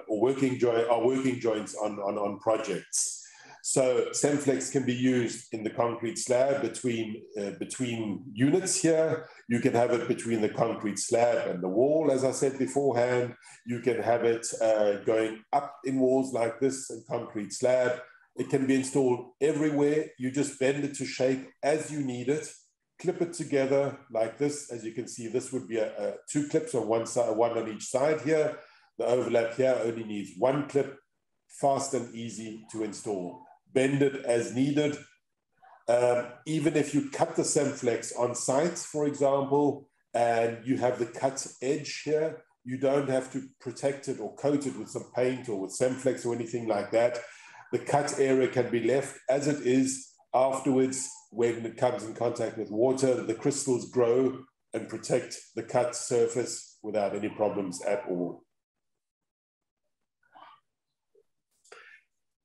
working joints on projects. So CemFlex can be used in the concrete slab between units here. You can have it between the concrete slab and the wall, as I said beforehand. You can have it going up in walls like this in concrete slab. It can be installed everywhere. You just bend it to shape as you need it, clip it together like this. As you can see, this would be two clips on one side, one on each side here. The overlap here only needs one clip, fast and easy to install. Bend it as needed. Even if you cut the CemFlex on site, for example, and you have the cut edge here, you don't have to protect it or coat it with some paint or with CemFlex or anything like that. The cut area can be left as it is. Afterwards, when it comes in contact with water, the crystals grow and protect the cut surface without any problems at all.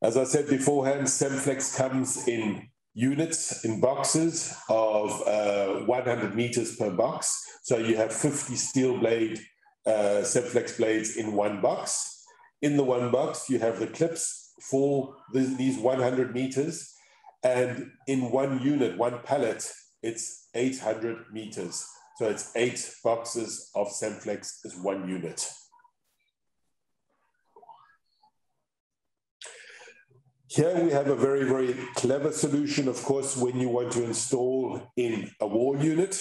As I said beforehand, CemFlex comes in units, in boxes of 100 meters per box. So you have 50 steel blade CemFlex blades in one box. In the one box, you have the clips for these 100 meters. And in one unit, one pallet, it's 800 meters. So it's 8 boxes of CemFlex as one unit. Here we have a very, very clever solution. Of course, when you want to install in a wall unit,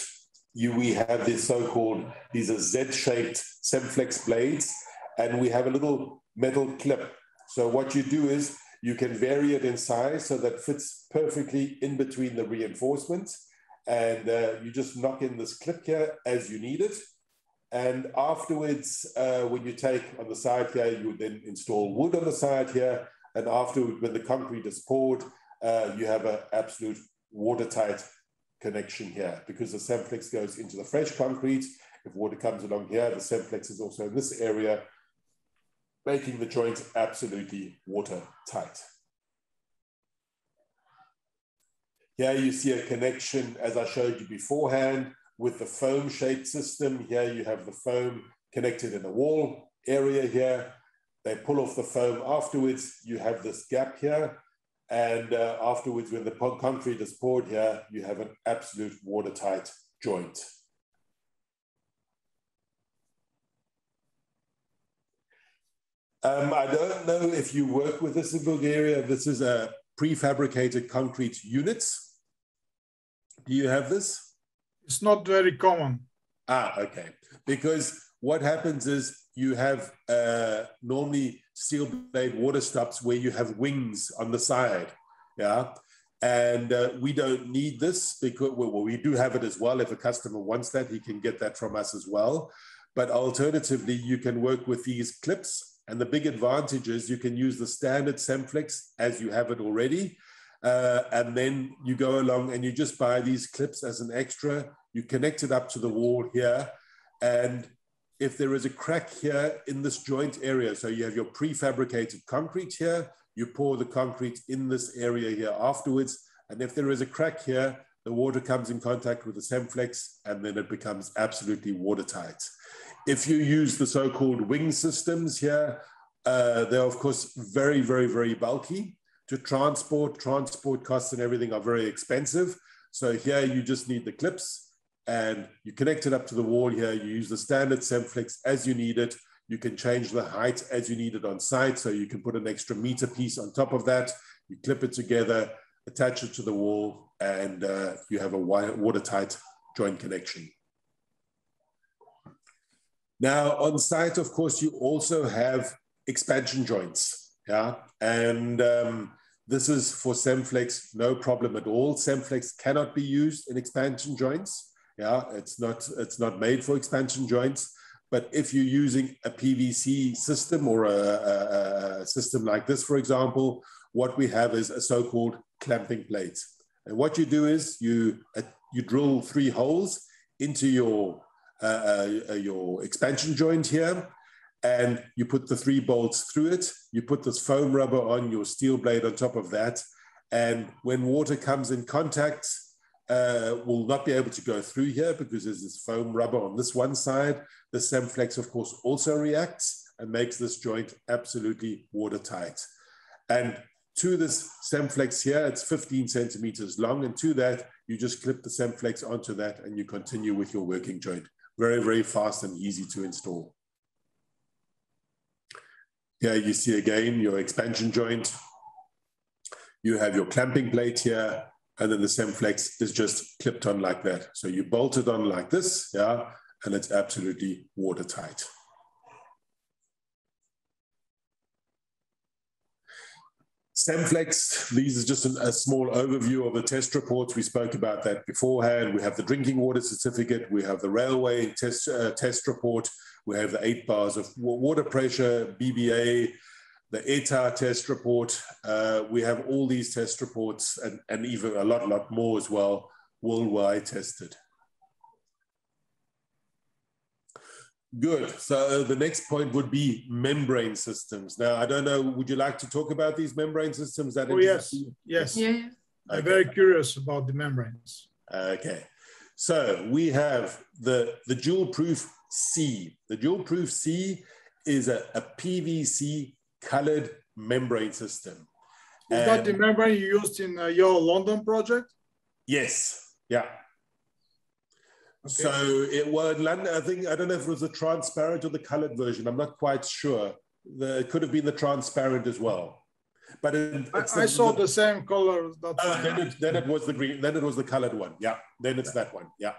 we have this so-called, these are Z-shaped CemFlex blades, and we have a little metal clip. So what you do is you can vary it in size so that fits perfectly in between the reinforcements. And you just knock in this clip here as you need it. And afterwards, when you take on the side here, you then install wood on the side here. And afterwards, when the concrete is poured, you have an absolute watertight connection here because the CemFlex goes into the fresh concrete. If water comes along here, the CemFlex is also in this area, making the joint absolutely watertight. Here you see a connection, as I showed you beforehand, with the foam-shaped system. Here you have the foam connected in a wall area here. They pull off the foam. Afterwards, you have this gap here. And afterwards, when the concrete is poured here, you have an absolute watertight joint. I don't know if you work with this in Bulgaria. This is a prefabricated concrete unit. Do you have this? It's not very common. Ah, okay. Because what happens is you have normally steel blade Waterstops where you have wings on the side, yeah? And we don't need this because, well, we do have it as well. If a customer wants that, he can get that from us as well. But alternatively, you can work with these clips. And the big advantage is you can use the standard CemFlex as you have it already. And then you go along and you just buy these clips as an extra. You connect it up to the wall here. And if there is a crack here in this joint area, so you have your prefabricated concrete here, you pour the concrete in this area here afterwards. And if there is a crack here, the water comes in contact with the CemFlex and then it becomes absolutely watertight. If you use the so-called wing systems here, they're of course very, very, very bulky. To transport costs and everything are very expensive. So here you just need the clips and you connect it up to the wall here. You use the standard CemFlex as you need it. You can change the height as you need it on site. So you can put an extra meter piece on top of that. You clip it together, attach it to the wall, and you have a watertight joint connection. Now on site, of course, you also have expansion joints, yeah? And this is for CemFlex, no problem at all. CemFlex cannot be used in expansion joints, yeah? It's not made for expansion joints, but if you're using a PVC system or a system like this, for example, what we have is a so-called clamping plate. And what you do is you drill 3 holes into your expansion joint here, and you put the 3 bolts through it. You put this foam rubber on your steel blade on top of that. And when water comes in contact, will not be able to go through here because there's this foam rubber on this one side. The CemFlex, of course, also reacts and makes this joint absolutely watertight. And to this CemFlex here, it's 15 centimeters long, and to that, you just clip the CemFlex onto that and you continue with your working joint. Very, very fast and easy to install. Here you see again your expansion joint. You have your clamping plate here, and then the CemFlex is just clipped on like that. So you bolt it on like this, yeah, and it's absolutely watertight. CemFlex, these is just a small overview of the test reports. We spoke about that beforehand. We have the drinking water certificate. We have the railway test report. We have the 8 bars of water pressure, BPA, the ETA test report. We have all these test reports and even a lot more as well, worldwide tested. Good. So the next point would be membrane systems. Now, I don't know, would you like to talk about these membrane systems? Oh, yes. Yes. Yeah. Okay. I'm very curious about the membranes. Okay. So we have the dual proof C. The dual proof C is a PVC colored membrane system. Is that the membrane you used in your London project? Yes. Yeah. Okay. So it was, I think, I don't know if it was the transparent or the colored version. I'm not quite sure. It could have been the transparent as well. But I saw the same color. Then it was the green. Then it was the colored one. Yeah. Then it's that one. Yeah.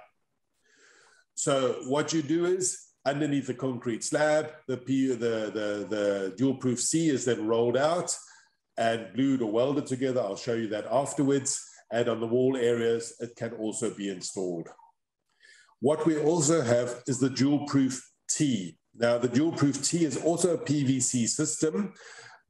So what you do is underneath the concrete slab, the dual proof C is then rolled out and glued or welded together. I'll show you that afterwards. And on the wall areas, it can also be installed. What we also have is the dual proof T. Now, the dual proof T is also a PVC system,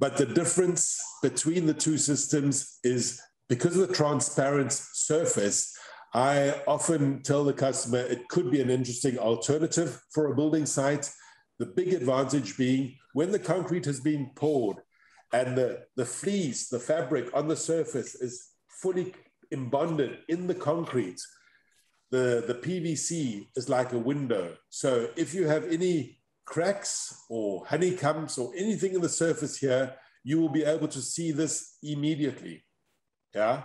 but the difference between the two systems is because of the transparent surface. I often tell the customer it could be an interesting alternative for a building site. The big advantage being when the concrete has been poured and the fleece, the fabric on the surface is fully embonded in the concrete, the PVC is like a window. So if you have any cracks or honeycombs or anything in the surface here, you will be able to see this immediately. Yeah.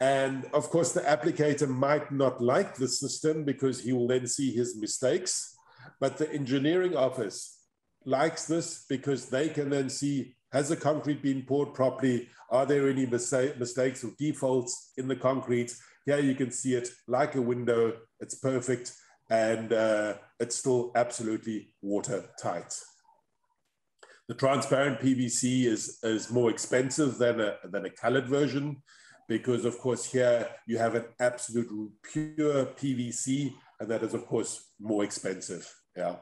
And of course, the applicator might not like the system because he will then see his mistakes. But the engineering office likes this because they can then see, has the concrete been poured properly? Are there any mistakes or defaults in the concrete? Here you can see it like a window. It's perfect. And it's still absolutely watertight. The transparent PVC is more expensive than a colored version because, of course, here you have an absolute pure PVC, and that is, of course, more expensive. Yeah.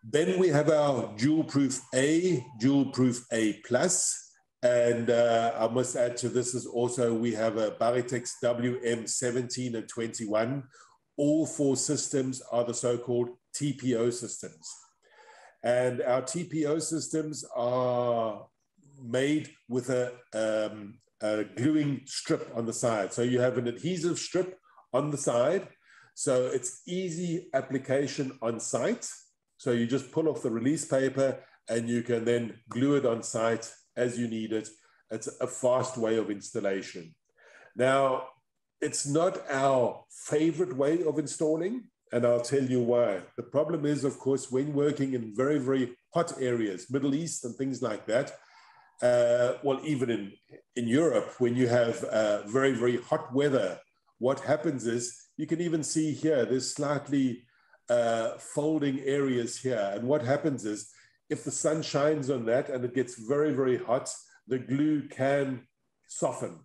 Then we have our dual proof A, dual proof A plus. And I must add to this is also we have a Baritex WM17 and 21. All 4 systems are the so-called TPO systems. And our TPO systems are made with a gluing strip on the side. So you have an adhesive strip on the side. So it's easy application on site. So you just pull off the release paper and you can then glue it on site as you need it. It's a fast way of installation. Now, it's not our favorite way of installing, and I'll tell you why. The problem is, of course, when working in very, very hot areas, Middle East and things like that, well, even in Europe, when you have very, very hot weather, what happens is, you can even see here, there's slightly folding areas here. And what happens is, if the sun shines on that and it gets very, very hot, the glue can soften.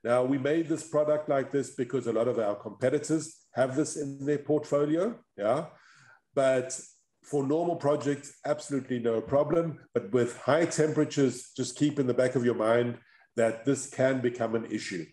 Now, we made this product like this because a lot of our competitors have this in their portfolio, yeah? But for normal projects, absolutely no problem. But with high temperatures, just keep in the back of your mind that this can become an issue.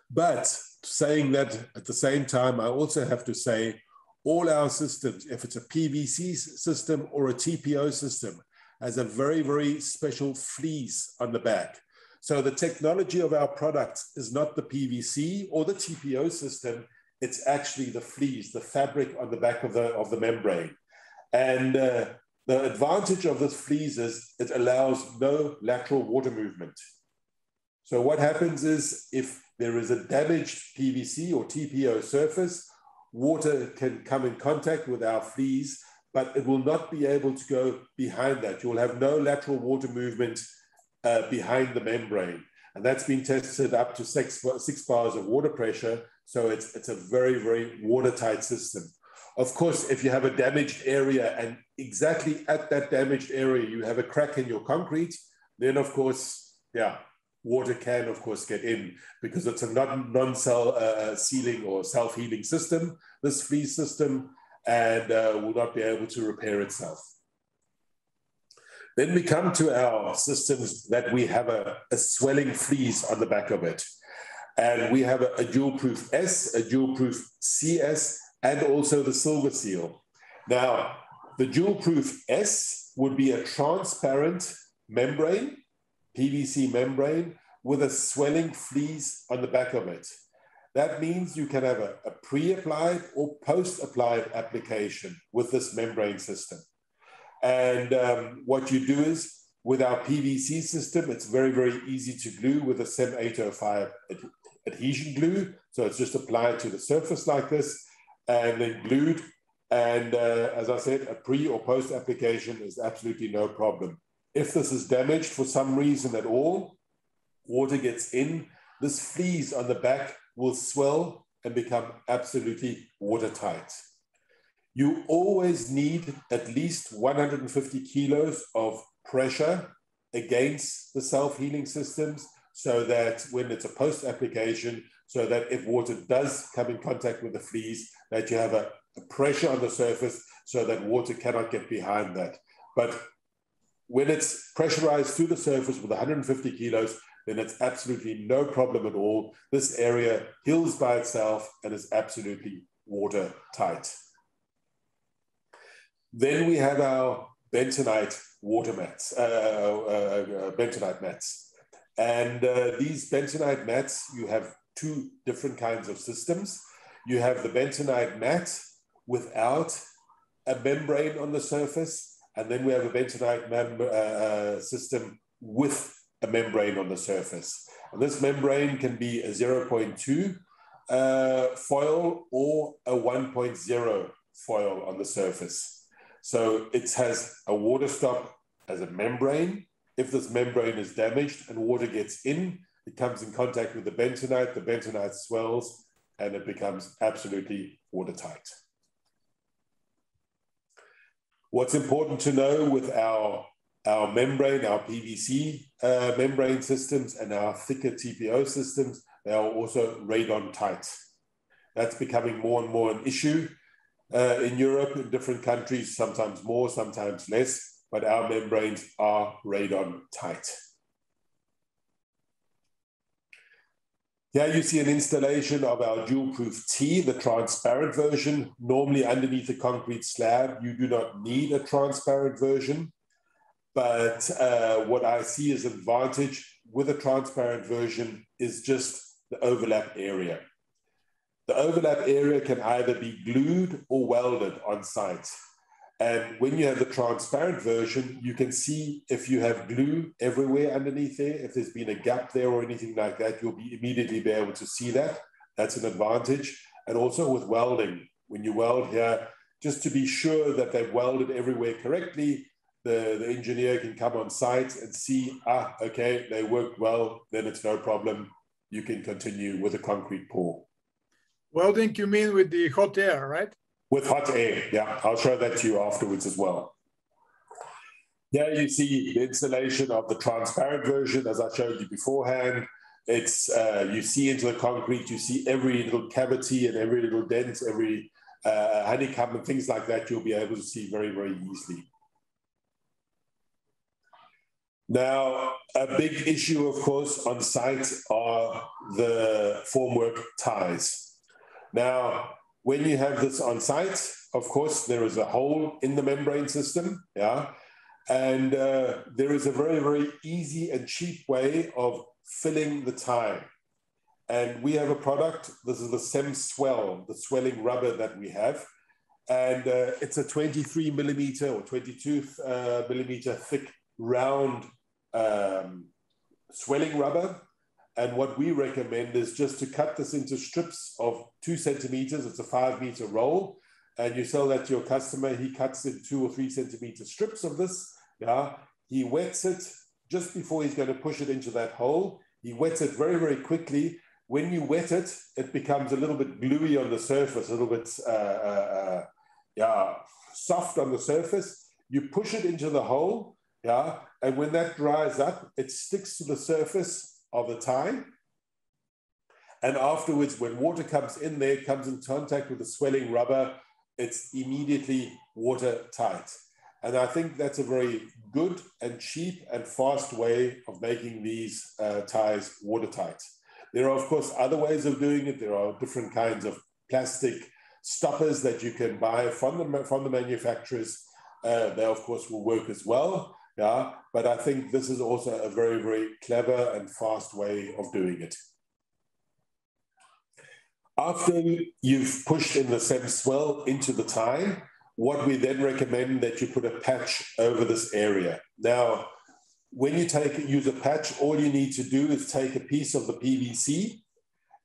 But saying that at the same time, I also have to say, all our systems, if it's a PVC system or a TPO system, has a very, very special fleece on the back. So the technology of our products is not the PVC or the TPO system, it's actually the fleece, the fabric on the back of the membrane. And The advantage of this fleece is it allows no lateral water movement. So what happens is if there is a damaged PVC or TPO surface, water can come in contact with our fleece, but it will not be able to go behind that. You will have no lateral water movement behind the membrane. And that's been tested up to 6 bars of water pressure. So it's a very, very watertight system. Of course, if you have a damaged area and exactly at that damaged area, you have a crack in your concrete, then of course, yeah, water can of course get in because it's a non-cell sealing or self-healing system, this fleece system, and will not be able to repair itself. Then we come to our systems that we have a swelling fleece on the back of it. And we have a dual proof S, a dual proof CS, and also the silver seal. Now, the dual proof S would be a transparent membrane, PVC membrane, with a swelling fleece on the back of it. That means you can have a pre-applied or post-applied application with this membrane system. And what you do is, with our PVC system, it's very, very easy to glue with a CEM 805 adhesion glue. So it's just applied to the surface like this and then glued. And as I said, a pre or post application is absolutely no problem. If this is damaged for some reason at all, water gets in, this fleece on the back will swell and become absolutely watertight. You always need at least 150 kilos of pressure against the self-healing systems so that when it's a post-application, so that if water does come in contact with the fleece, that you have a pressure on the surface so that water cannot get behind that. But when it's pressurized through the surface with 150 kilos, then it's absolutely no problem at all. This area heals by itself and is absolutely watertight. Then we have our bentonite water mats, bentonite mats. And these bentonite mats, you have two different kinds of systems. You have the bentonite mat without a membrane on the surface, and then we have a bentonite system with a membrane on the surface. And this membrane can be a 0.2 foil or a 1.0 foil on the surface. So it has a Waterstop as a membrane. If this membrane is damaged and water gets in, it comes in contact with the bentonite swells, and it becomes absolutely watertight. What's important to know with our membrane, our PVC membrane systems and our thicker TPO systems, they are also radon tight. That's becoming more and more an issue in Europe, in different countries, sometimes more, sometimes less, but our membranes are radon tight. Here you see an installation of our dual proof T, the transparent version. Normally underneath a concrete slab, you do not need a transparent version. But what I see as an advantage with a transparent version is just the overlap area. The overlap area can either be glued or welded on site. And when you have the transparent version, you can see if you have glue everywhere underneath there, if there's been a gap there or anything like that, you'll immediately be able to see that. That's an advantage. And also with welding, when you weld here, just to be sure that they've welded everywhere correctly, the engineer can come on site and see, okay, they worked well, then it's no problem. You can continue with a concrete pour. Welding, you mean with the hot air, right? With hot air, yeah. I'll show that to you afterwards as well. Here you see the installation of the transparent version, as I showed you beforehand. It's you see into the concrete, you see every little cavity and every little dent, every honeycomb and things like that, you'll be able to see very, very easily. Now, a big issue, of course, on site are the formwork ties. Now, when you have this on site, of course, there is a hole in the membrane system, yeah? And there is a very, very easy and cheap way of filling the tie. And we have a product, this is the CemSwell, the swelling rubber that we have. And it's a 23 millimeter or 22 millimeter thick round swelling rubber. And what we recommend is just to cut this into strips of 2 centimeters. It's a 5 meter roll. And you sell that to your customer. He cuts in 2 or 3 centimeter strips of this. Yeah. He wets it just before he's going to push it into that hole. He wets it very, very quickly. When you wet it, it becomes a little bit gluey on the surface, a little bit soft on the surface. You push it into the hole, yeah, and when that dries up, it sticks to the surface of the tie. And afterwards, when water comes in there, comes in contact with the swelling rubber, it's immediately watertight. And I think that's a very good and cheap and fast way of making these ties watertight. There are, of course, other ways of doing it. There are different kinds of plastic stoppers that you can buy from the manufacturers. They, of course, will work as well. Yeah, but I think this is also a very, very clever and fast way of doing it. After you've pushed in the CemSwell into the tie, what we then recommend that you put a patch over this area. Now, when you use a patch, all you need to do is take a piece of the PVC,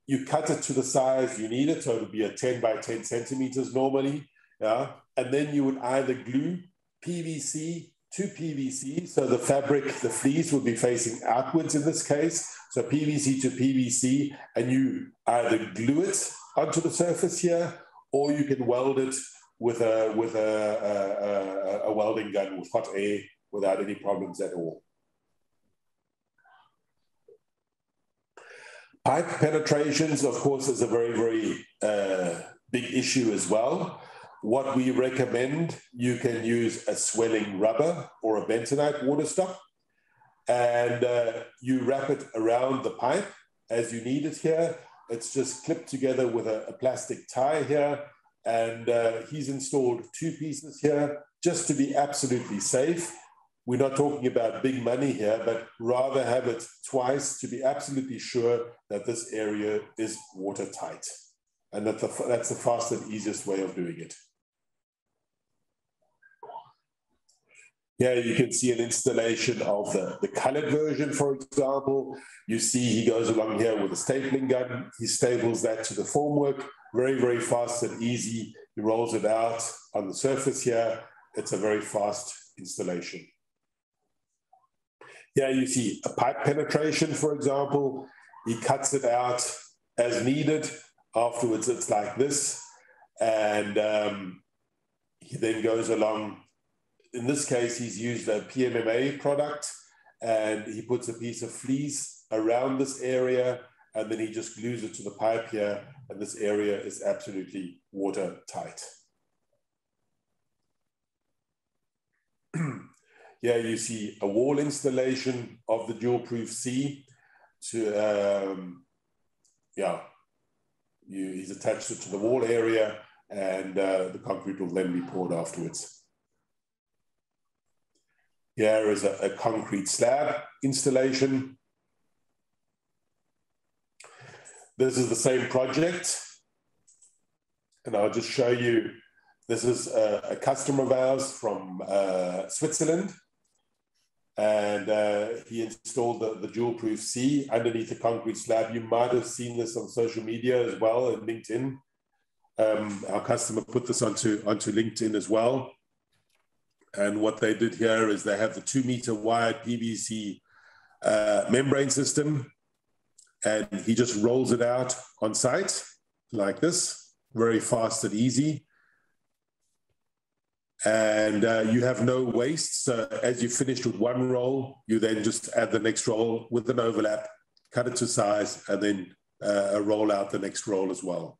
you cut it to the size you need it, so it'll be a 10 by 10 centimeters normally, yeah? And then you would either glue PVC to PVC, so the fabric, the fleece would be facing outwards in this case, so PVC to PVC, and you either glue it onto the surface here, or you can weld it with a welding gun with hot air without any problems at all. Pipe penetrations, of course, is a very, very big issue as well. What we recommend, you can use a swelling rubber or a bentonite Waterstop, and you wrap it around the pipe as you need it here. It's just clipped together with a plastic tie here, and he's installed 2 pieces here just to be absolutely safe. We're not talking about big money here, but rather have it twice to be absolutely sure that this area is watertight. And that's the fast and easiest way of doing it. Here you can see an installation of the colored version, for example. You see he goes along here with a stapling gun. He staples that to the formwork. Very, very fast and easy. He rolls it out on the surface here. It's a very fast installation. Here you see a pipe penetration, for example. He cuts it out as needed. Afterwards, it's like this. And he then goes along. In this case, he's used a PMMA product, and he puts a piece of fleece around this area, and then he just glues it to the pipe here, and this area is absolutely watertight. Here you see a wall installation of the dual-proof C. He's attached it to the wall area, and the concrete will then be poured afterwards. Here is a concrete slab installation. This is the same project, and I'll just show you. This is a customer of ours from Switzerland, and he installed the dual-proof C underneath the concrete slab. You might have seen this on social media as well, and LinkedIn. Our customer put this onto LinkedIn as well. And what they did here is they have the 2 meter wide PVC membrane system, and he just rolls it out on site like this, very fast and easy. And you have no waste. So as you finished with one roll, you then just add the next roll with an overlap, cut it to size, and then roll out the next roll as well.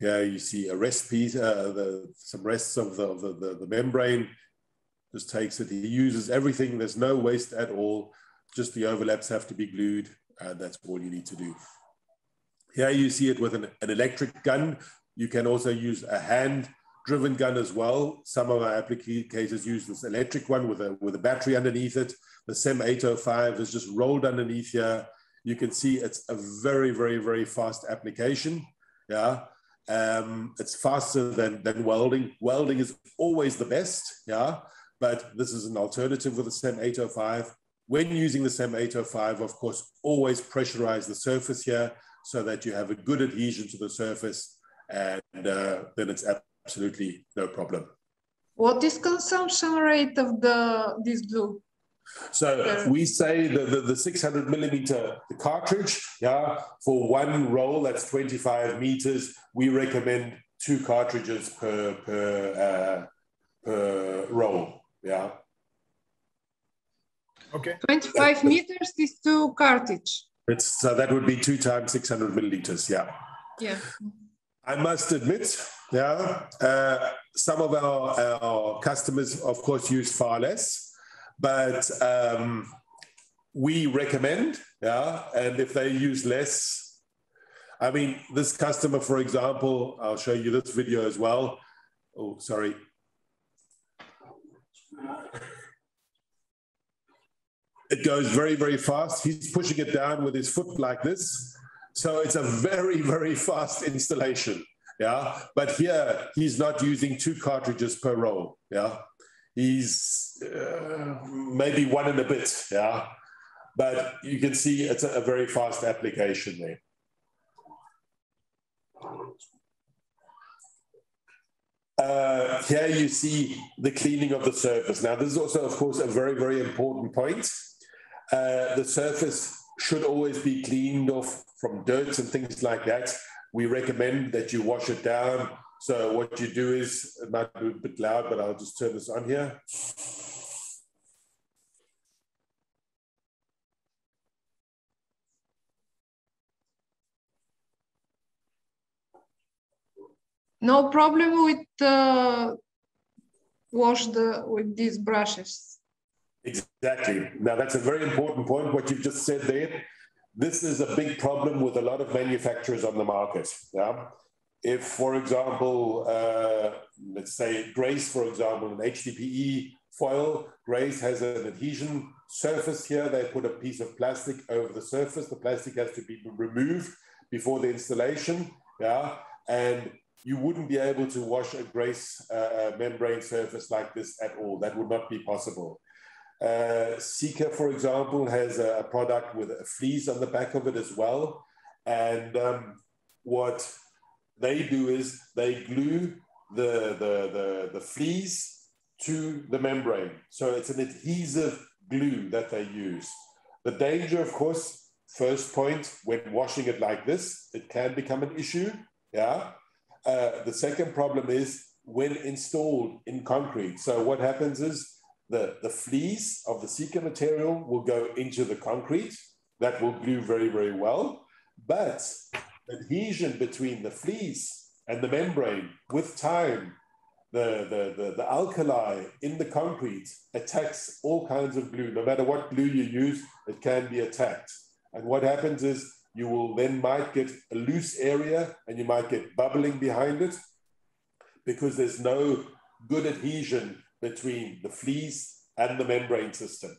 Yeah, you see a rest piece, some rests of the membrane. Just takes it. He uses everything. There's no waste at all. Just the overlaps have to be glued, and that's all you need to do. Here you see it with an electric gun. You can also use a hand-driven gun as well. Some of our applicators use this electric one with a battery underneath it. the CEM 805 is just rolled underneath here. You can see it's a very, very, very fast application. Yeah. It's faster than welding. Welding is always the best. Yeah. But this is an alternative with the CEM 805. When using the CEM 805, of course, always pressurize the surface here so that you have a good adhesion to the surface, and then it's absolutely no problem. What is consumption rate of this glue? So we say the 600 millimeter cartridge, yeah, for one roll, that's 25 meters. We recommend 2 cartridges per roll, yeah. Okay. 25 meters is 2 cartridge. So that would be 2 times 600 milliliters, yeah. Yeah. I must admit, yeah, some of our customers, of course, use far less, but we recommend, yeah, and if they use less, I mean, this customer, for example, I'll show you this video as well. Oh, sorry. It goes very, very fast. He's pushing it down with his foot like this. So it's a very, very fast installation, yeah? But here, he's not using 2 cartridges per roll, yeah? He's maybe 1 and a bit, yeah? But you can see it's a very fast application there. Here you see the cleaning of the surface. Now, this is also, of course, a very, very important point. The surface should always be cleaned off from dirt and things like that. We recommend that you wash it down. So what you do is, it might be a bit loud, but I'll just turn this on here. No problem with with these brushes. Exactly. Now that's a very important point, what you've just said there. This is a big problem with a lot of manufacturers on the market. Yeah? If, for example, let's say Grace, for example, an HDPE foil, Grace has an adhesion surface here. They put a piece of plastic over the surface. The plastic has to be removed before the installation. Yeah? And you wouldn't be able to wash a Grace membrane surface like this at all. That would not be possible. Sika, for example, has a product with a fleece on the back of it as well. And what they do is they glue the fleece to the membrane. So it's an adhesive glue that they use. The danger, of course, first point, when washing it like this, it can become an issue. Yeah. The second problem is when installed in concrete. So what happens is the fleece of the Sika material will go into the concrete. That will glue very, very well. But adhesion between the fleece and the membrane, with time, the alkali in the concrete attacks all kinds of glue. No matter what glue you use, it can be attacked. And what happens is you will then might get a loose area and you might get bubbling behind it because there's no good adhesion between the fleece and the membrane system.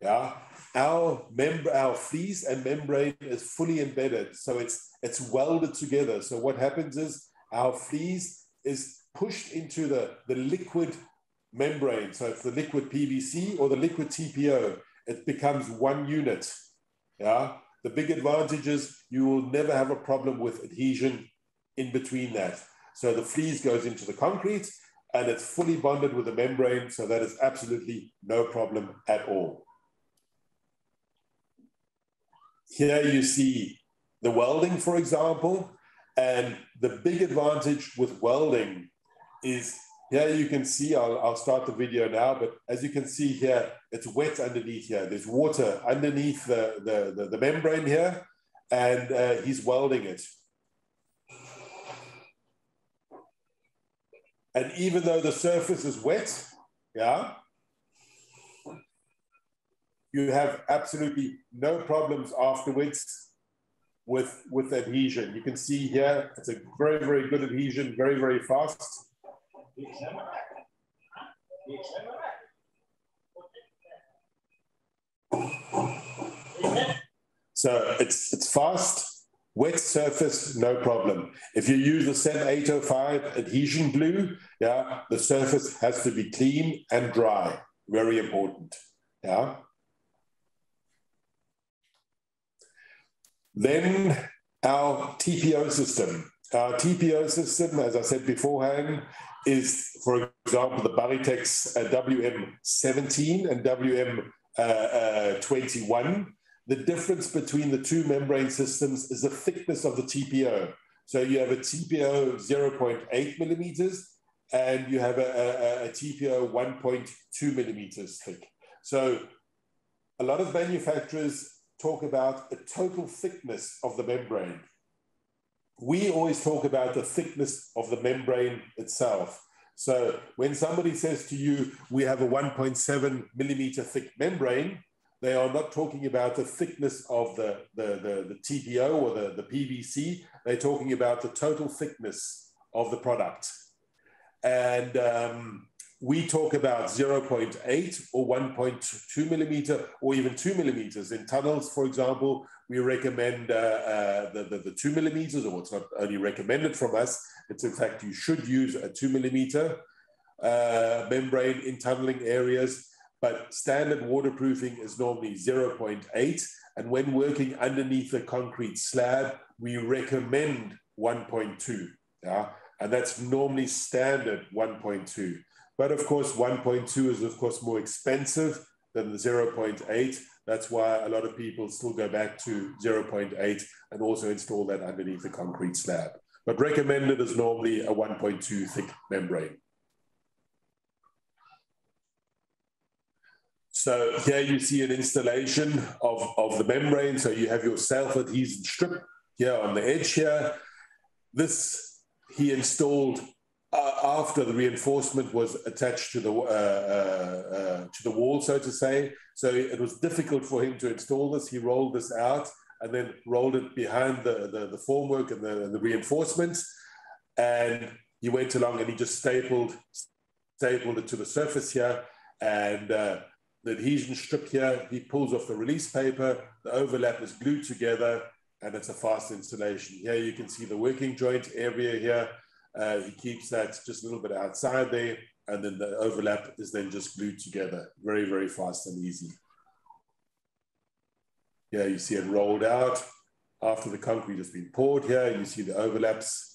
Yeah, our fleece and membrane is fully embedded, so it's welded together. So what happens is our fleece is pushed into the liquid membrane. So it's the liquid PVC or the liquid TPO. It becomes one unit. Yeah, the big advantage is you will never have a problem with adhesion in between that. So the fleece goes into the concrete and it's fully bonded with the membrane, so that is absolutely no problem at all. Here you see the welding, for example, and the big advantage with welding is here you can see, I'll start the video now, but as you can see here, it's wet underneath here. There's water underneath the membrane here, and he's welding it. And even though the surface is wet, yeah, you have absolutely no problems afterwards with adhesion. You can see here, it's a very, very good adhesion, very, very fast. So it's fast, wet surface, no problem. If you use the CEM 805 adhesion glue, yeah, the surface has to be clean and dry. Very important. Yeah. Then our TPO system. Our TPO system, as I said beforehand, is, for example, the Baritex WM17 and WM21. The difference between the two membrane systems is the thickness of the TPO. So you have a TPO 0.8 millimeters and you have a TPO 1.2 millimeters thick. So a lot of manufacturers talk about a total thickness of the membrane. We always talk about the thickness of the membrane itself. So when somebody says to you, we have a 1.7 millimeter thick membrane, they are not talking about the thickness of the TPO or the PVC. They're talking about the total thickness of the product. And we talk about 0.8 or 1.2 millimeter or even 2 millimeters. In tunnels, for example, we recommend the 2 millimeters, or it's not only recommended from us, it's in fact you should use a 2 millimeter membrane in tunneling areas, but standard waterproofing is normally 0.8. And when working underneath the concrete slab, we recommend 1.2. Yeah? And that's normally standard 1.2. But of course, 1.2 is of course more expensive than the 0.8. That's why a lot of people still go back to 0.8 and also install that underneath the concrete slab. But recommended is normally a 1.2 thick membrane. So here you see an installation of the membrane. So you have your self-adhesion strip here on the edge here. This he installed after the reinforcement was attached to the wall, so to say. So it was difficult for him to install this. He rolled this out and then rolled it behind the formwork and the reinforcements. And he went along and he just stapled it to the surface here. And the adhesion strip here, he pulls off the release paper, the overlap is glued together, and it's a fast installation. Here you can see the working joint area here. He keeps that just a little bit outside there, and then the overlap is then just glued together. Very, very fast and easy. Here you see it rolled out. After the concrete has been poured here, you see the overlaps.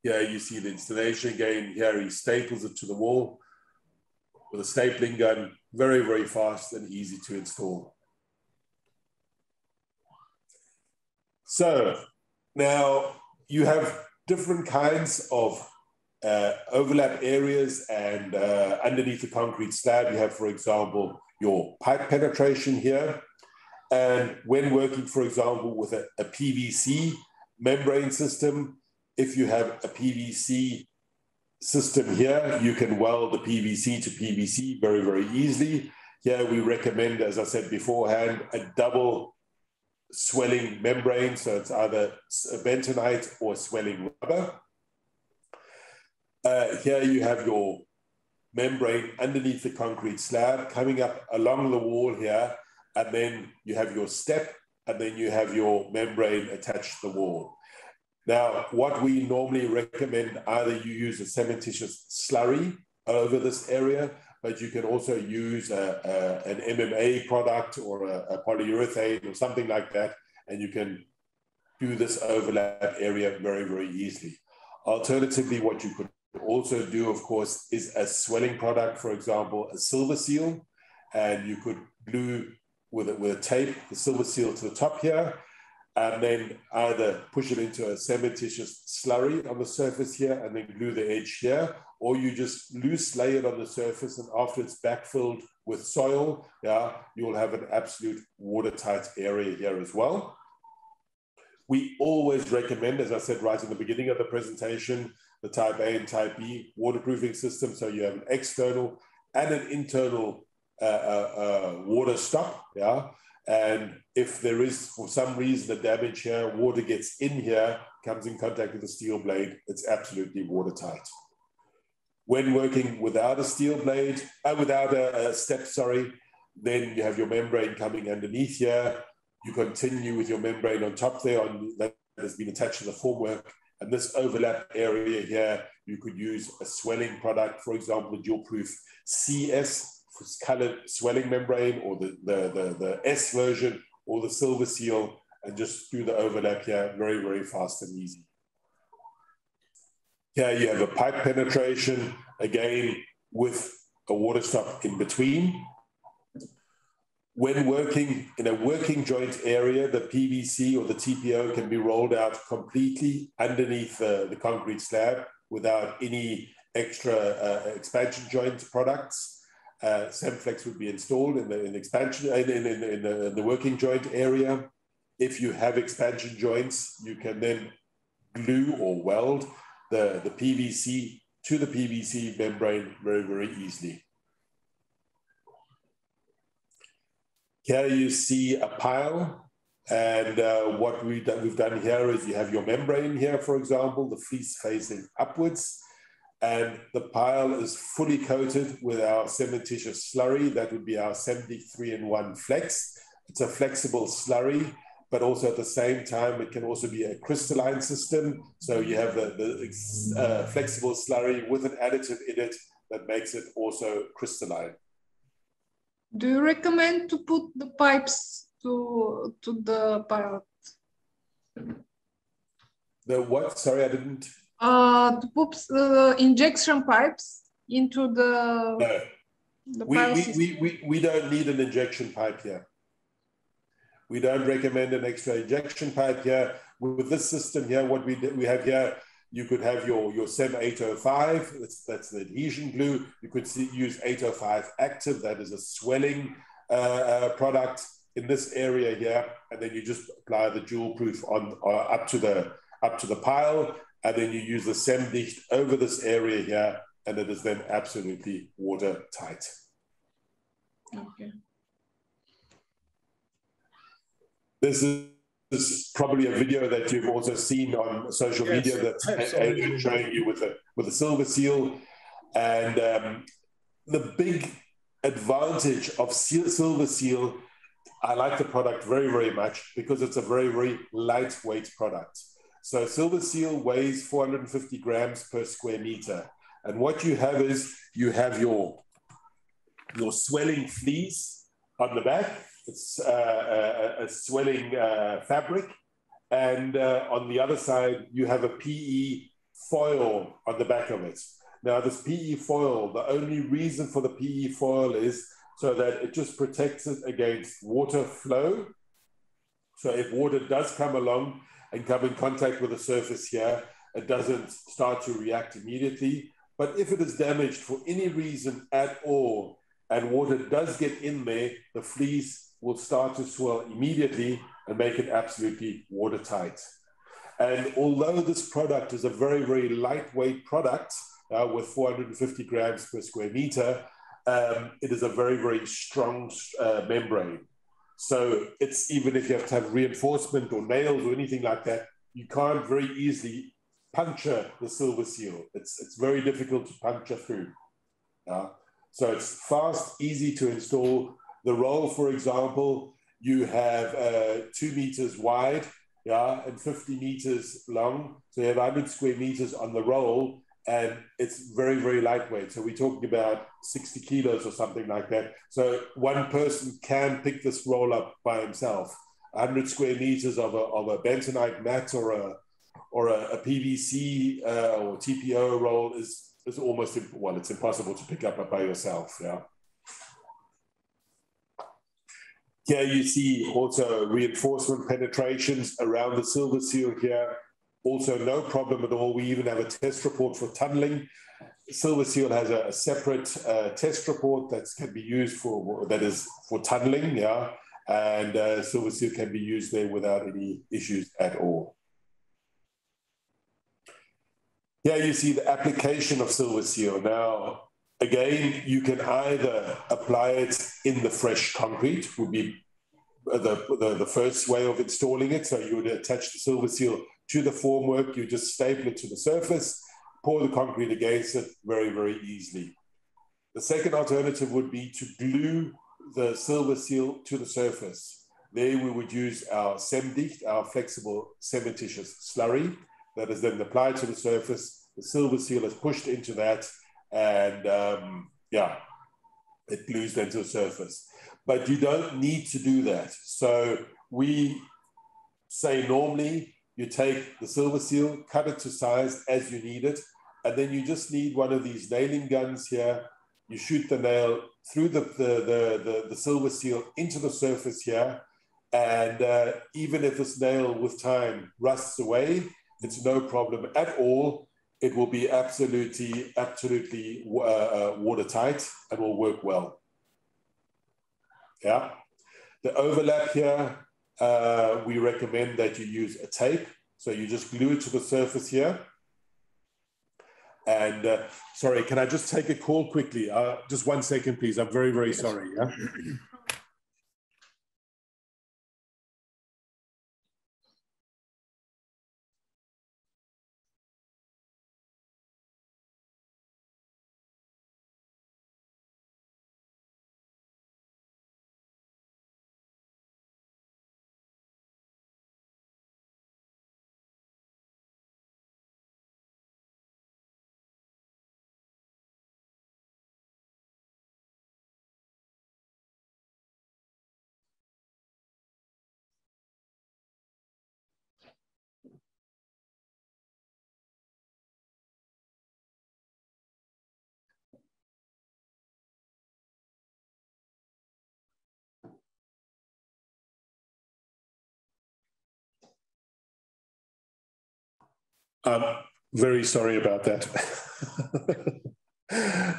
Here you see the installation again. Here he staples it to the wall with a stapling gun. Very, very fast and easy to install. So now you have different kinds of overlap areas, and underneath the concrete slab, you have, for example, your pipe penetration here. And when working, for example, with a PVC membrane system, if you have a PVC system here, you can weld the PVC to PVC very, very easily. Here we recommend, as I said beforehand, a double swelling membrane, so it's either a bentonite or swelling rubber. Here you have your membrane underneath the concrete slab coming up along the wall here, and then you have your step, and then you have your membrane attached to the wall. Now, what we normally recommend, either you use a cementitious slurry over this area, but you can also use an MMA product or a polyurethane or something like that, and you can do this overlap area very, very easily. Alternatively, what you could also do, of course, is a swelling product, for example, a silver seal, and you could glue with a tape the silver seal to the top here, and then either push it into a cementitious slurry on the surface here and then glue the edge here, or you just loose lay it on the surface, and after it's backfilled with soil, yeah, you'll have an absolute watertight area here as well. We always recommend, as I said right in the beginning of the presentation, the type A and type B waterproofing system. So you have an external and an internal water stop, yeah. And if there is, for some reason, a damage here, water gets in here, comes in contact with the steel blade, it's absolutely watertight. When working without a steel blade, without a step, sorry, Then you have your membrane coming underneath here. You continue with your membrane on top there that has been attached to the formwork. And this overlap area here, you could use a swelling product, for example, the dual proof CS for colored swelling membrane, or the S version, or the silver seal, and just do the overlap here very, very fast and easy. Here you have a pipe penetration, again, with a water stop in between. When working in a working joint area, the PVC or the TPO can be rolled out completely underneath the concrete slab without any extra expansion joint products. CemFlex would be installed in the working joint area. If you have expansion joints, you can then glue or weld the PVC to the PVC membrane very, very easily. Here you see a pile, and what we've done here is you have your membrane here, for example, the fleece facing upwards, and the pile is fully coated with our cementitious slurry. That would be our 73-in-1 Flex. It's a flexible slurry, but also at the same time, it can also be a crystalline system. So you have the flexible slurry with an additive in it that makes it also crystalline. Do you recommend to put the pipes to the pilot? The what? Sorry, I didn't. To put injection pipes into the pile system. We don't need an injection pipe here. We don't recommend an extra injection pipe here. With this system here, what we have here, you could have your CEM 805, that's the adhesion glue. You could use 805 active, that is a swelling product in this area here, and then you just apply the dual proof on up to the pile, and then you use the CEM dicht over this area here, and it is then absolutely watertight. Okay. This is probably a video that you've also seen on social media that's showing you with the silver seal. And the big advantage of silver seal, I like the product very, very much because it's a very, very lightweight product. So silver seal weighs 450 grams per square meter. And what you have is you have your swelling fleece on the back. It's a swelling fabric. And on the other side, you have a PE foil on the back of it. Now, this PE foil, the only reason for the PE foil is so that it just protects it against water flow. So if water does come along and come in contact with the surface here, it doesn't start to react immediately. But if it is damaged for any reason at all, and water does get in there, the fleece will start to swell immediately and make it absolutely watertight. And although this product is a very, very lightweight product with 450 grams per square meter, it is a very, very strong membrane. So it's, even if you have to have reinforcement or nails or anything like that, you can't very easily puncture the silver seal. It's very difficult to puncture through. So it's fast, easy to install. The roll, for example, you have 2 meters wide, and 50 meters long. So you have 100 square meters on the roll, and it's very, very lightweight. So we're talking about 60 kilos or something like that. So one person can pick this roll up by himself. 100 square meters of a bentonite mat or a PVC or TPO roll is almost, well, it's impossible to pick up by yourself. Here you see also reinforcement penetrations around the silver seal here. Also no problem at all. We even have a test report for tunneling. Silver seal has a separate test report that can be used for tunneling, and silver seal can be used there without any issues at all. Here you see the application of silver seal. Now, again, you can either apply it in the fresh concrete, would be the first way of installing it. So you would attach the silver seal to the formwork, you just staple it to the surface, pour the concrete against it very, very easily. The second alternative would be to glue the silver seal to the surface. There we would use our CemDicht, our flexible cementitious slurry that is then applied to the surface. The silver seal is pushed into that, and it glues then to the surface. But you don't need to do that. So we say normally you take the silver seal, cut it to size as you need it, and then you just need one of these nailing guns here. You shoot the nail through the silver seal into the surface here, and even if this nail with time rusts away, it's no problem at all. It will be absolutely watertight and will work well. Yeah. The overlap here, we recommend that you use a tape. So you just glue it to the surface here. And sorry, can I just take a call quickly? Just 1 second, please. I'm very, very sorry. Yeah. I'm very sorry about that.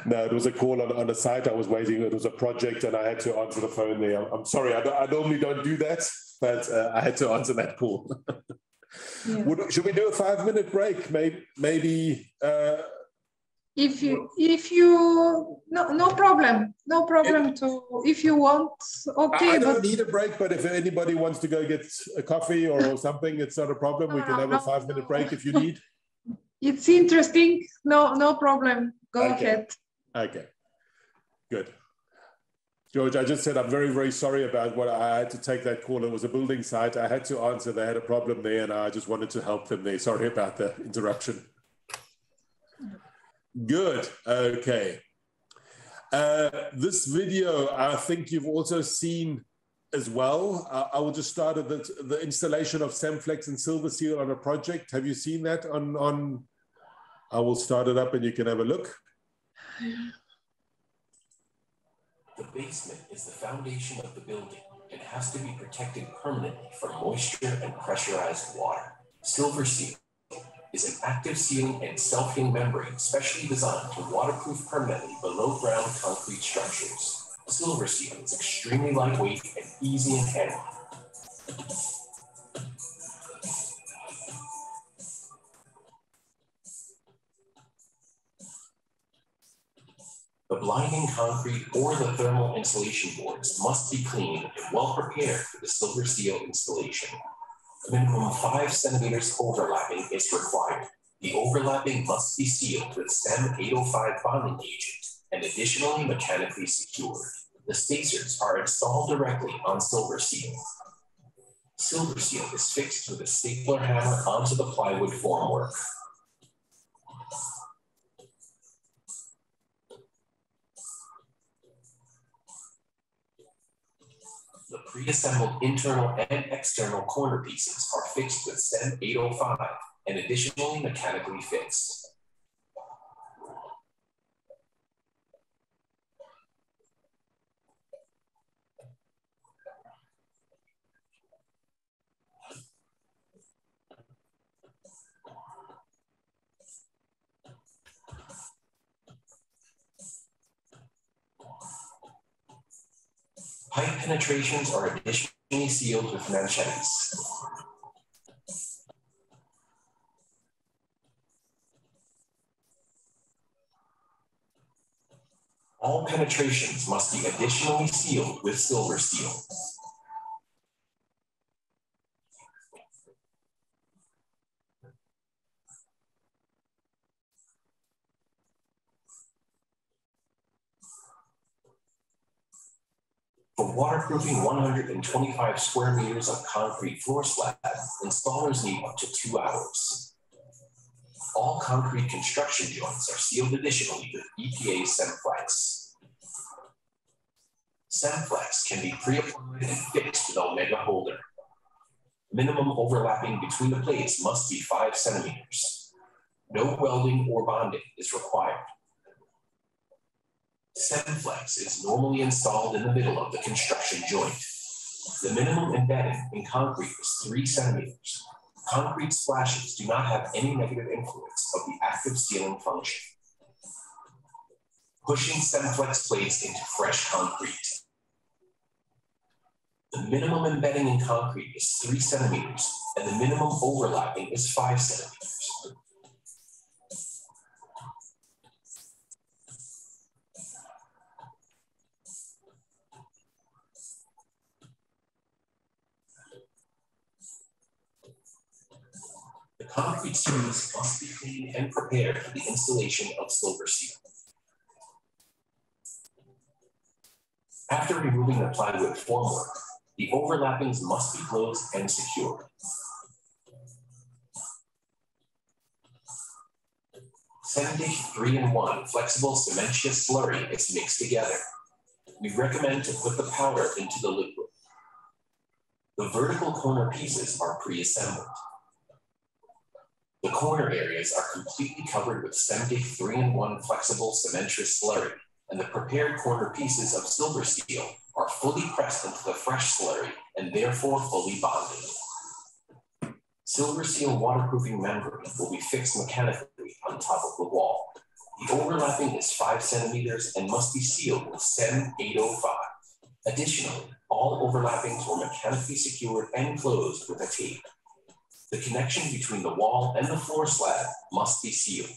No, it was a call on a site. I was waiting. It was a project, and I had to answer the phone there. I'm sorry. I normally don't do that, but I had to answer that call. Yeah. Should we do a 5-minute break? Maybe. If you no problem if you want. Okay, I don't need a break, but if anybody wants to go get a coffee or something, it's not a problem. We can have a 5-minute break if you need. It's interesting. No problem. Go ahead. Okay, good. George, I just said I'm very, very sorry about what I had to take that call. It was a building site. I had to answer. They had a problem there, and I just wanted to help them there. Sorry about the interruption. Good. Okay. This video, I think you've also seen as well. I will just start at the installation of CemFlex and Silver Seal on a project. Have you seen that on? I will start it up and you can have a look. The basement is the foundation of the building and has to be protected permanently from moisture and pressurized water. Silver Seal is an active sealing and self-healing membrane specially designed to waterproof permanently below ground concrete structures. Silver Seal is extremely lightweight and easy in handling. The blinding concrete or the thermal insulation boards must be cleaned and well prepared for the Silver Seal installation. Minimum 5 centimeters overlapping is required. The overlapping must be sealed with CEM 805 bonding agent and additionally mechanically secured. The spacers are installed directly on Silver Seal. Silver Seal is fixed with a stapler hammer onto the plywood formwork. The pre-assembled internal and external corner pieces are fixed with CEM 805 and additionally mechanically fixed. Pipe penetrations are additionally sealed with manchettes. All penetrations must be additionally sealed with Silver Seal. For waterproofing 125 square meters of concrete floor slab, installers need up to 2 hours. All concrete construction joints are sealed additionally with BPA CemFlex. CemFlex can be pre-applied and fixed with Omega holder. Minimum overlapping between the plates must be 5 centimeters. No welding or bonding is required. CemFlex is normally installed in the middle of the construction joint. The minimum embedding in concrete is 3 centimeters. Concrete splashes do not have any negative influence of the active sealing function. Pushing CemFlex plates into fresh concrete. The minimum embedding in concrete is 3 centimeters, and the minimum overlapping is 5 centimeters. The concrete surface must be cleaned and prepared for the installation of silver seal. After removing the plywood formwork, the overlappings must be closed and secured. CemDish 3-in-1 flexible cementitious slurry is mixed together. We recommend to put the powder into the liquid. The vertical corner pieces are pre-assembled. The corner areas are completely covered with CemDish 3-in-1 flexible cementitious slurry, and the prepared corner pieces of silver steel are fully pressed into the fresh slurry and therefore fully bonded. Silver seal waterproofing membrane will be fixed mechanically on top of the wall. The overlapping is 5 centimeters and must be sealed with CEM 805. Additionally, all overlappings were mechanically secured and closed with a tape. The connection between the wall and the floor slab must be sealed.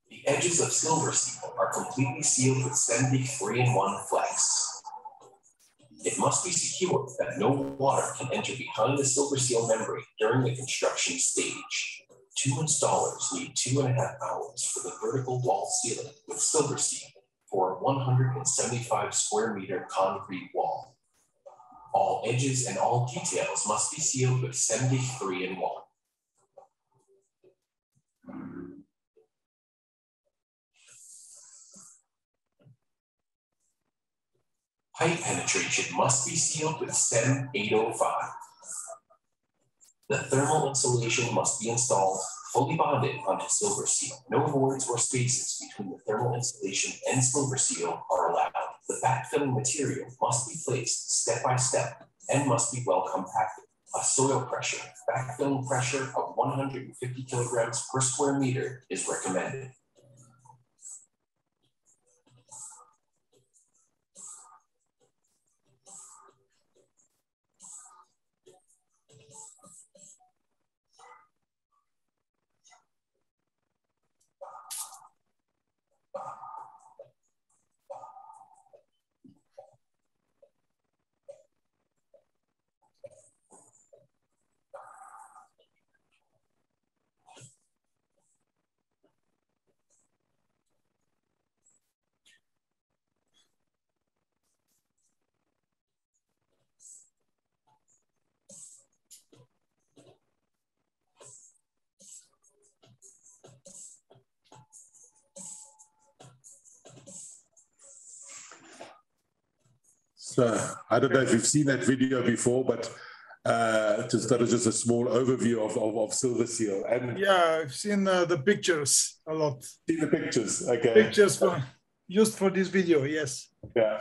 The edges of silver seal are completely sealed with CemDish 3-in-1 Flex. It must be secured that no water can enter behind the silver seal membrane during the construction stage. 2 installers need 2.5 hours for the vertical wall sealing with silver seal for a 175 square meter concrete wall. All edges and all details must be sealed with CemDish 3-in-1. Pipe penetration must be sealed with CEM 805. The thermal insulation must be installed fully bonded onto silver seal. No voids or spaces between the thermal insulation and silver seal are allowed. The backfilling material must be placed step by step and must be well compacted. A soil pressure, backfilling pressure of 150 kilograms per square meter is recommended. So I don't know if you've seen that video before, but just that is just a small overview of silver seal. And yeah, I've seen the pictures a lot. See the pictures, okay. Pictures used for this video, yes. Yeah.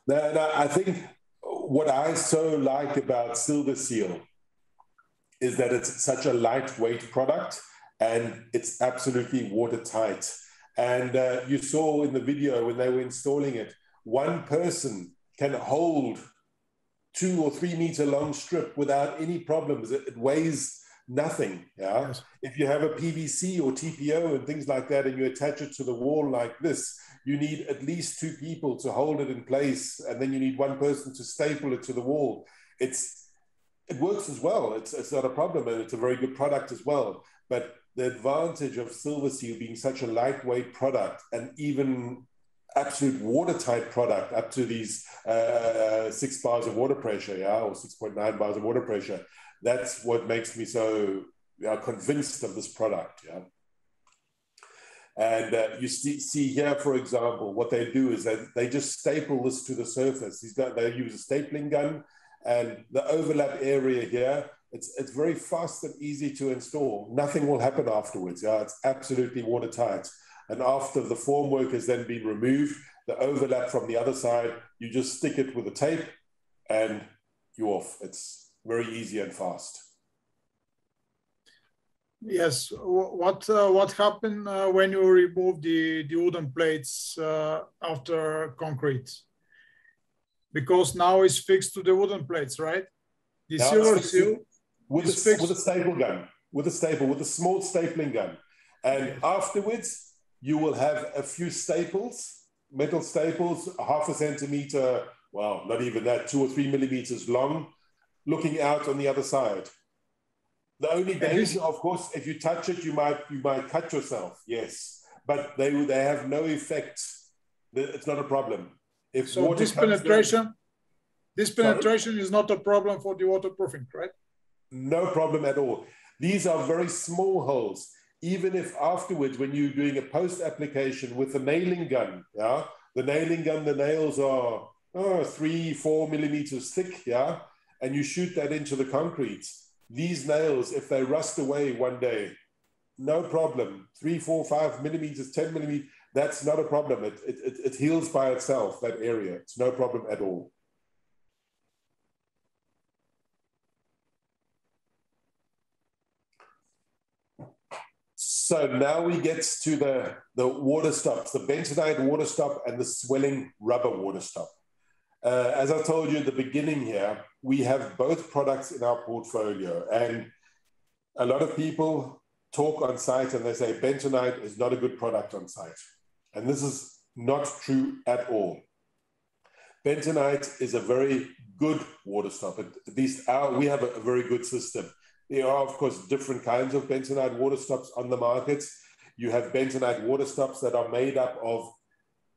Now, I think what I so like about silver seal is that it's such a lightweight product and it's absolutely watertight. And you saw in the video when they were installing it, one person can hold 2 or 3 meter long strip without any problems. It weighs Nothing. Yeah. Yes. If you have a PVC or TPO and things like that, and you attach it to the wall like this, you need at least 2 people to hold it in place, and then you need 1 person to staple it to the wall. It works as well. It's not a problem, and it's a very good product as well. But the advantage of Silver Seal being such a lightweight product, and even absolute watertight product up to these 6 bars of water pressure, yeah, or 6.9 bars of water pressure, that's what makes me so convinced of this product, yeah. And you see here, for example, what they do is they just staple this to the surface. They use a stapling gun, and the overlap area here, it's very fast and easy to install. Nothing will happen afterwards. Yeah, it's absolutely watertight. And after the formwork has then been removed, the overlap from the other side, you just stick it with a tape, and you're off. It's very easy and fast. Yes. What happened when you remove the wooden plates after concrete? Because now it's fixed to the wooden plates, right? The Now Silver Seal with a staple gun, with a small stapling gun. And yes, afterwards, you will have a few staples, metal staples, 0.5 centimeter, well, not even that, 2 or 3 millimeters long, looking out on the other side. The only danger, of course, if you touch it, you might cut yourself, yes. But they have no effect. It's not a problem. If so water this penetration is not a problem for the waterproofing, right? No problem at all. These are very small holes. Even if afterwards, when you're doing a post-application with a nailing gun, yeah, the nailing gun, the nails are 3-4 millimeters thick, yeah, and you shoot that into the concrete. These nails, if they rust away one day, no problem. 3, 4, 5 millimeters, 10 millimeters, that's not a problem. It heals by itself, that area. It's no problem at all. So now we get to the water stops, the bentonite water stop and the swelling rubber water stop. As I told you at the beginning here, we have both products in our portfolio, and a lot of people talk on site and they say bentonite is not a good product on site. And this is not true at all. Bentonite is a very good water stop. At least we have a very good system. There are, of course, different kinds of bentonite water stops on the market. You have bentonite water stops that are made up of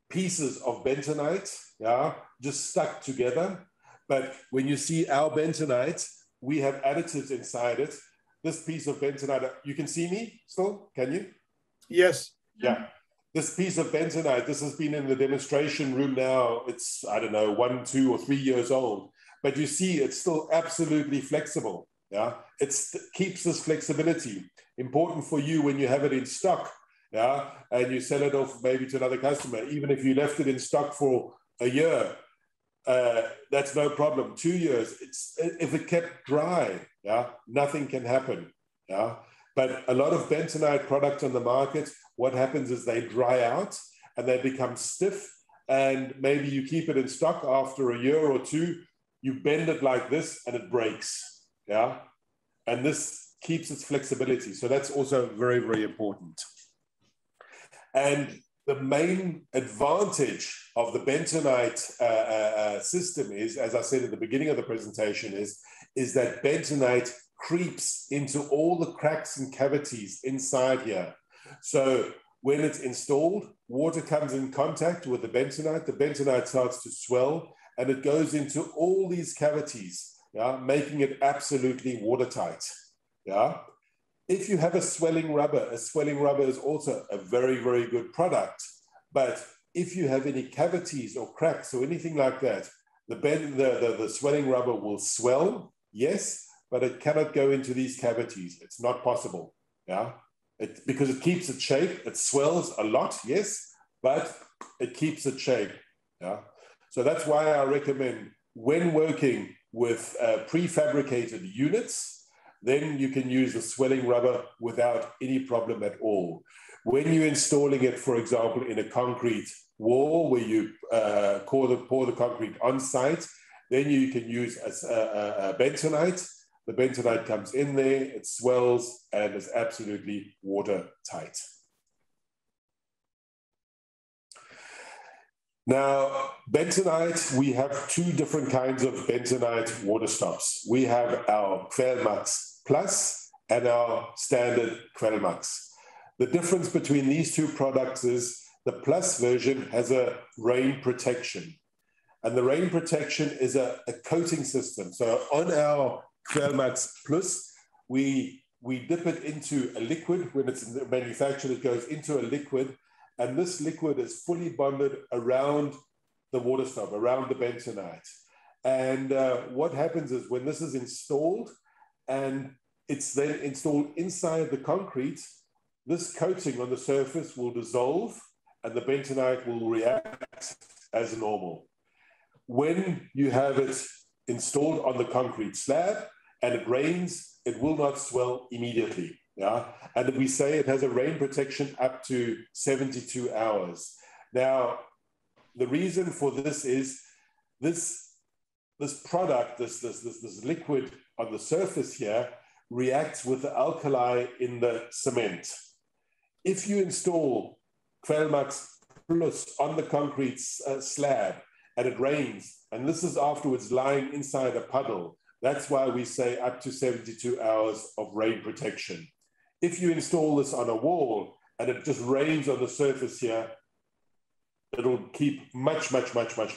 pieces of bentonite, yeah, just stuck together. But when you see our bentonite, we have additives inside it. This piece of bentonite, you can see me still, can you? Yes. Yeah. This piece of bentonite, this has been in the demonstration room now. It's, I don't know, 1, 2, or 3 years old. But you see, it's still absolutely flexible. Yeah, it keeps this flexibility. Important for you when you have it in stock, yeah, and you sell it off maybe to another customer. Even if you left it in stock for a year, that's no problem. 2 years, if it kept dry, yeah, nothing can happen, yeah. But a lot of bentonite products on the market, what happens is they dry out and they become stiff, and maybe you keep it in stock after a year or 2, you bend it like this and it breaks. Yeah, and this keeps its flexibility. So that's also very, very important. And the main advantage of the bentonite system is, as I said at the beginning of the presentation, is that bentonite creeps into all the cracks and cavities inside here. So when it's installed, water comes in contact with the bentonite starts to swell, and it goes into all these cavities. Yeah, making it absolutely watertight. Yeah, if you have a swelling rubber is also a very, very good product. But if you have any cavities or cracks or anything like that, the swelling rubber will swell, yes, but it cannot go into these cavities. It's not possible. Yeah, because it keeps its shape. It swells a lot, yes, but it keeps its shape. Yeah, so that's why I recommend when working with prefabricated units, then you can use the swelling rubber without any problem at all. When you're installing it, for example, in a concrete wall where you pour the concrete on site, then you can use a bentonite, the bentonite comes in there, it swells, and is absolutely watertight. Now, bentonite, we have two different kinds of bentonite water stops. We have our QuellMax Plus and our standard QuellMax. The difference between these two products is the Plus version has a rain protection. And the rain protection is a coating system. So on our QuellMax Plus, we dip it into a liquid. When it's manufactured, it goes into a liquid. And this liquid is fully bonded around the water stop, around the bentonite. And what happens is when this is installed and it's then installed inside the concrete, this coating on the surface will dissolve and the bentonite will react as normal. When you have it installed on the concrete slab and it rains, it will not swell immediately. Yeah, and we say it has a rain protection up to 72 hours. Now, the reason for this is this product, this liquid on the surface here reacts with the alkali in the cement. If you install QuellMax Plus on the concrete slab and it rains, and this is afterwards lying inside a puddle, that's why we say up to 72 hours of rain protection. If you install this on a wall and it just rains on the surface here, it'll keep much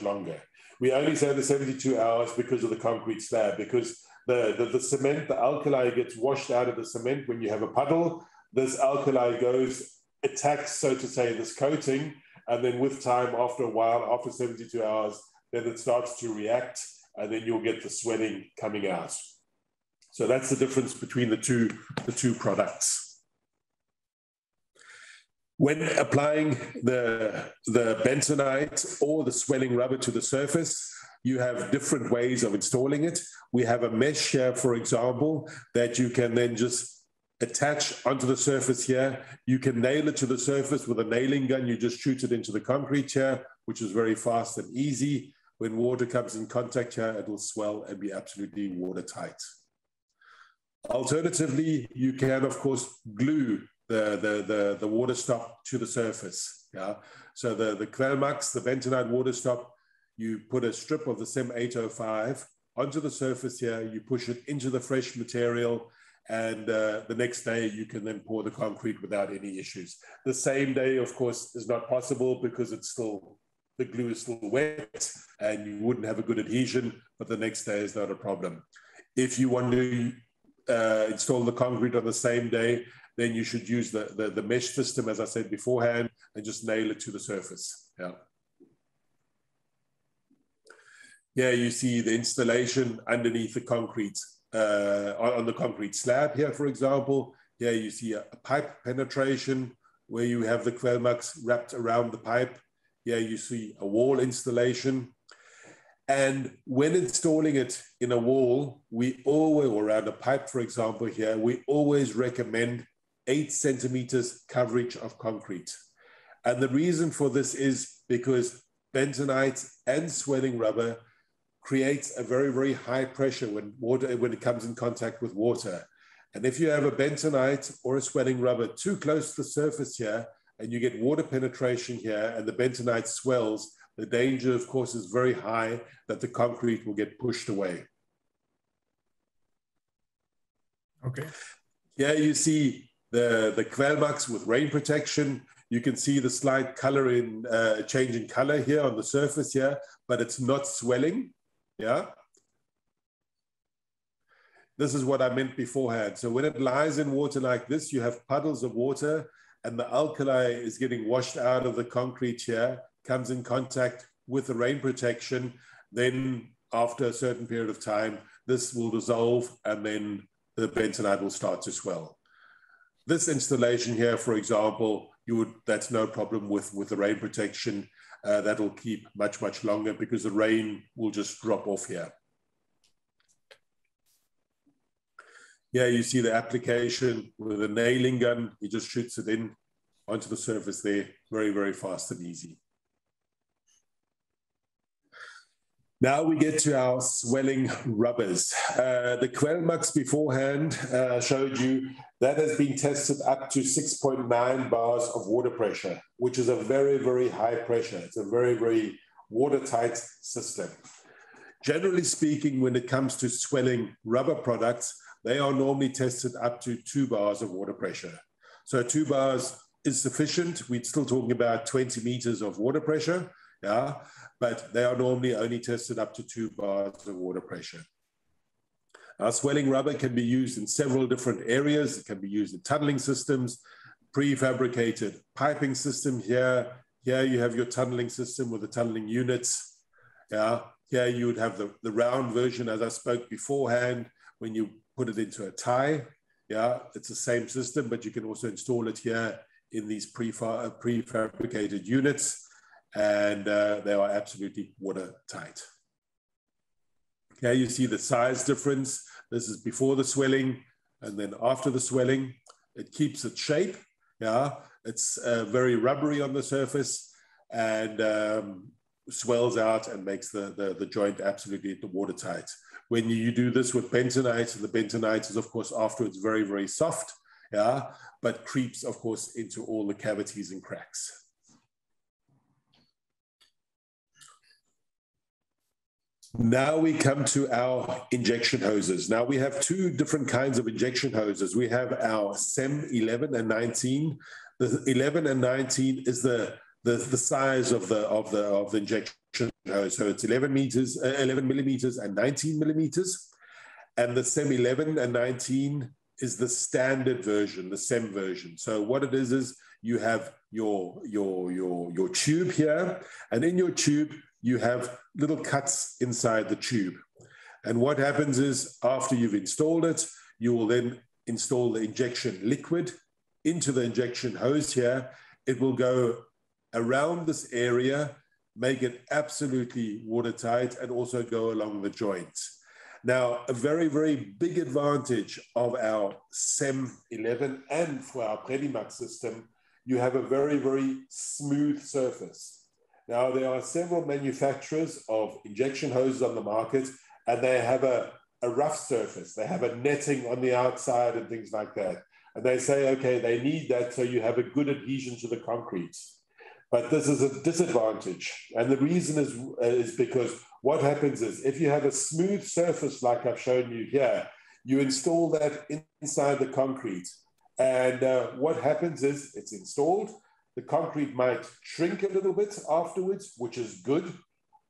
longer. We only say the 72 hours because of the concrete slab, because the cement, the alkali gets washed out of the cement when you have a puddle. This alkali attacks, so to say, this coating, and then with time, after a while, after 72 hours, then it starts to react, and then you'll get the swelling coming out. So that's the difference between the two products. When applying the bentonite or the swelling rubber to the surface, you have different ways of installing it. We have a mesh here, for example, that you can then just attach onto the surface here. You can nail it to the surface with a nailing gun. You just shoot it into the concrete here, which is very fast and easy. When water comes in contact here, it will swell and be absolutely watertight. Alternatively, you can, of course, glue the water stop to the surface. Yeah. So the QuellMax, the bentonite water stop, you put a strip of the CEM 805 onto the surface here, you push it into the fresh material, and the next day you can then pour the concrete without any issues. The same day, of course, is not possible because the glue is still wet and you wouldn't have a good adhesion, but the next day is not a problem. If you want to install the concrete on the same day, then you should use the mesh system, as I said beforehand, and just nail it to the surface. Yeah. Here you see the installation underneath the concrete, on the concrete slab here, for example. Here you see a pipe penetration where you have the QuellMax wrapped around the pipe. Here you see a wall installation. And when installing it in a wall, we always, or around a pipe, for example, here, we always recommend 8 centimeters coverage of concrete. And the reason for this is because bentonite and swelling rubber creates a very high pressure when it comes in contact with water. And if you have a bentonite or a swelling rubber too close to the surface here, and you get water penetration here, and the bentonite swells, the danger, of course, is very high that the concrete will get pushed away. Okay. Here you see the QuellMax with rain protection. You can see the slight color change in color here on the surface here, but it's not swelling. Yeah. This is what I meant beforehand. So when it lies in water like this, you have puddles of water and the alkali is getting washed out of the concrete here, comes in contact with the rain protection. Then after a certain period of time, this will dissolve and then the bentonite will start to swell. This installation here, for example, that's no problem with the rain protection. That'll keep much longer because the rain will just drop off here. Here you see the application with a nailing gun. He just shoots it in onto the surface there, very fast and easy. Now we get to our swelling rubbers. The QuellMax beforehand showed you that has been tested up to 6.9 bars of water pressure, which is a very, very high pressure. It's a very, very watertight system. Generally speaking, when it comes to swelling rubber products, they are normally tested up to 2 bars of water pressure. So 2 bars is sufficient. We're still talking about 20 meters of water pressure, yeah, but they are normally only tested up to 2 bars of water pressure. Our swelling rubber can be used in several different areas. It can be used in tunneling systems, prefabricated piping system here. Here you have your tunneling system with the tunneling units. Yeah, here you would have the round version, as I spoke beforehand, when you put it into a tie. Yeah, it's the same system, but you can also install it here in these prefabricated units, and they are absolutely watertight. Here you see the size difference. This is before the swelling and then after the swelling. It keeps its shape. Yeah, it's very rubbery on the surface and swells out and makes the joint absolutely watertight. When you do this with bentonite, the bentonite is of course afterwards very, very soft, yeah, but creeps of course into all the cavities and cracks. Now we come to our injection hoses. Now we have 2 different kinds of injection hoses. We have our CEM 11 and 19. The 11 and 19 is the size of the injection hose. So it's 11 millimeters and 19 millimeters. And the CEM 11 and 19 is the standard version, the CEM version. So what it is you have your tube here, and in your tube you have little cuts inside the tube. And what happens is after you've installed it, you will then install the injection liquid into the injection hose here. It will go around this area, make it absolutely watertight, and also go along the joints. Now, a very, very big advantage of our CEM 11 and for our PREDIMAX system, you have a very, very smooth surface. Now, there are several manufacturers of injection hoses on the market, and they have a rough surface. They have a netting on the outside and things like that. And they say, okay, they need that so you have a good adhesion to the concrete. But this is a disadvantage. And the reason is because what happens is if you have a smooth surface like I've shown you here, you install that inside the concrete. And what happens is it's installed. The concrete might shrink a little bit afterwards, which is good.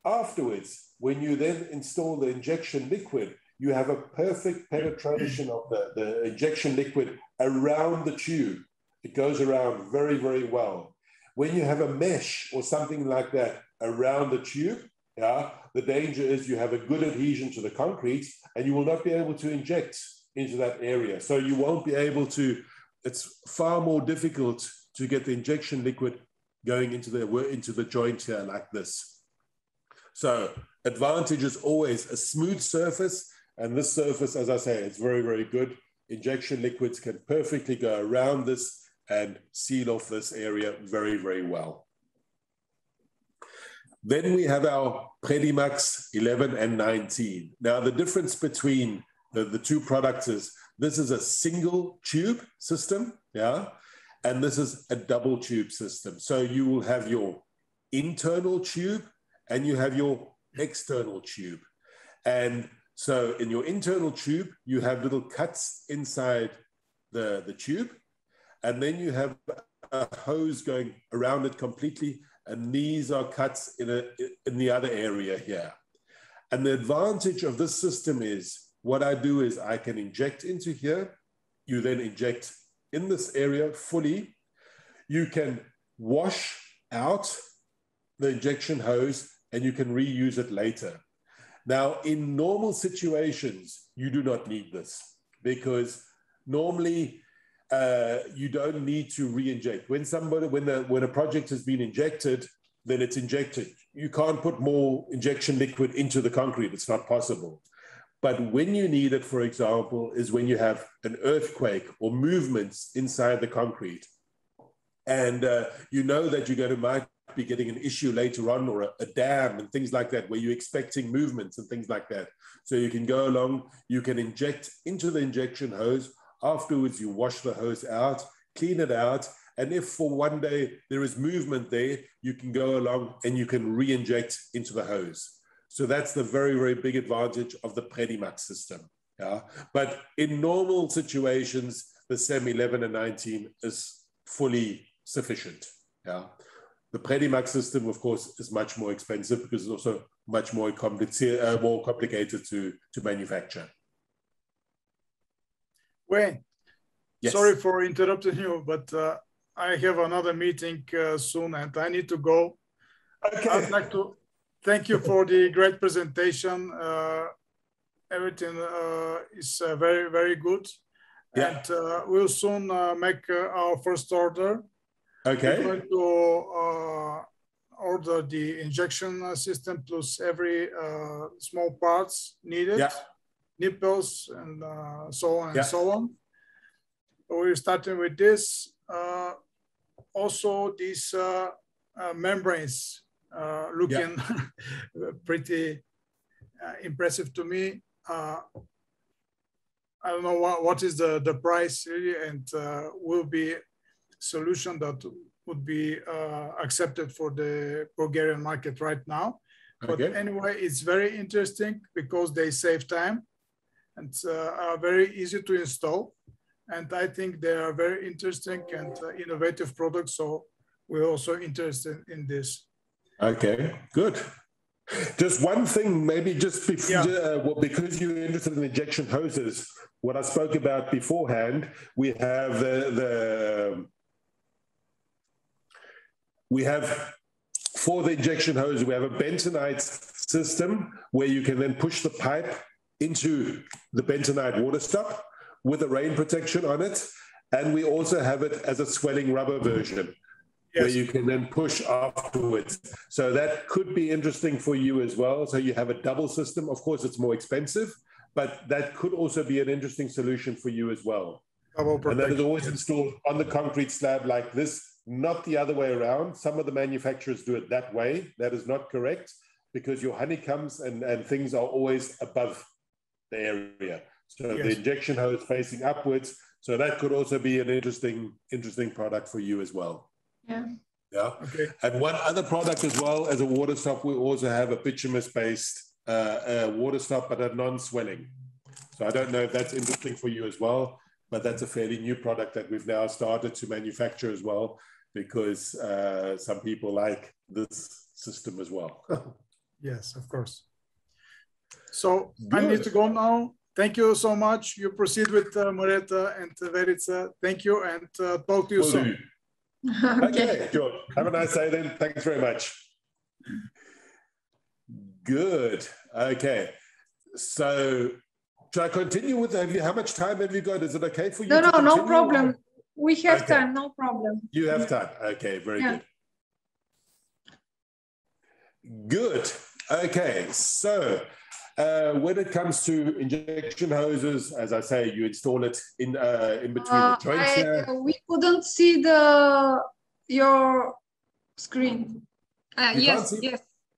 Afterwards, when you then install the injection liquid, you have a perfect penetration of the injection liquid around the tube. It goes around very, very well. When you have a mesh or something like that around the tube, yeah, the danger is you have a good adhesion to the concrete and you will not be able to inject into that area. So you won't be able to, it's far more difficult to get the injection liquid going into the joint here like this. So advantage is always a smooth surface, and this surface, as I say, it's very, very good. Injection liquids can perfectly go around this and seal off this area very, very well. Then we have our PREDIMAX 11 and 19. Now the difference between the 2 products is this is a single tube system, yeah? And this is a double tube system. So you will have your internal tube and you have your external tube. And so in your internal tube, you have little cuts inside the tube. And then you have a hose going around it completely. And these are cuts in the other area here. And the advantage of this system is what I do is I can inject into here. You then inject in this area fully. You can wash out the injection hose and you can reuse it later. Now, in normal situations, you do not need this because normally you don't need to re-inject. When a project has been injected, then it's injected. You can't put more injection liquid into the concrete. It's not possible. But when you need it, for example, is when you have an earthquake or movements inside the concrete. And you know that you're going to might be getting an issue later on, or a dam and things like that, where you're expecting movements and things like that. So you can go along, you can inject into the injection hose. Afterwards, you wash the hose out, clean it out. And if for one day there is movement there, you can go along and you can re-inject into the hose. So that's the very, very big advantage of the QuellMax system. Yeah. But in normal situations, the CEM 11 and 19 is fully sufficient. Yeah. The QuellMax system, of course, is much more expensive because it's also much more complicated to manufacture. Wayne, yes. Sorry for interrupting you, but I have another meeting soon and I need to go. Okay. I'd like to thank you for the great presentation. Everything is very, very good. Yeah. And we'll soon make our first order. Okay. We're going to order the injection system plus every small parts needed, yeah. nipples and so on and yeah. so on. We're starting with this. Also, these membranes looking yeah. pretty impressive to me. I don't know what is the price really, and will be solution that would be accepted for the Bulgarian market right now. But okay. anyway, it's very interesting because they save time and are very easy to install. And I think they are very interesting and innovative products. So we're also interested in this. Okay, good. Just one thing, maybe just before, yeah. Well, because you're interested in injection hoses, what I spoke about beforehand, we have for the injection hose, we have a bentonite system where you can then push the pipe into the bentonite Waterstop with a rain protection on it. And we also have it as a swelling rubber version. Yes. Where you can then push afterwards. So that could be interesting for you as well. So you have a double system. Of course, it's more expensive, but that could also be an interesting solution for you as well. And that is always installed on the concrete slab like this, not the other way around. Some of the manufacturers do it that way. That is not correct because your honeycombs and things are always above the area. So yes. The injection hose facing upwards. So that could also be an interesting product for you as well. Yeah. Yeah. Okay. And one other product as well as a Waterstop, we also have a bituminous-based Waterstop, but a non-swelling. So I don't know if that's interesting for you as well, but that's a fairly new product that we've now started to manufacture as well, because some people like this system as well. Yes, of course. So good. I need to go now. Thank you so much. You proceed with Moreta and Verica. Thank you, and talk to you soon. Okay, George. Have a nice day then. Thanks very much. Good. Okay. So, should I continue with, how much time have you got? Is it okay for you to continue? No problem. We have time, no problem. You have time. Okay, very good. Good. Okay, so when it comes to injection hoses, as I say, you install it in between the joints here. We couldn't see your screen. Yes.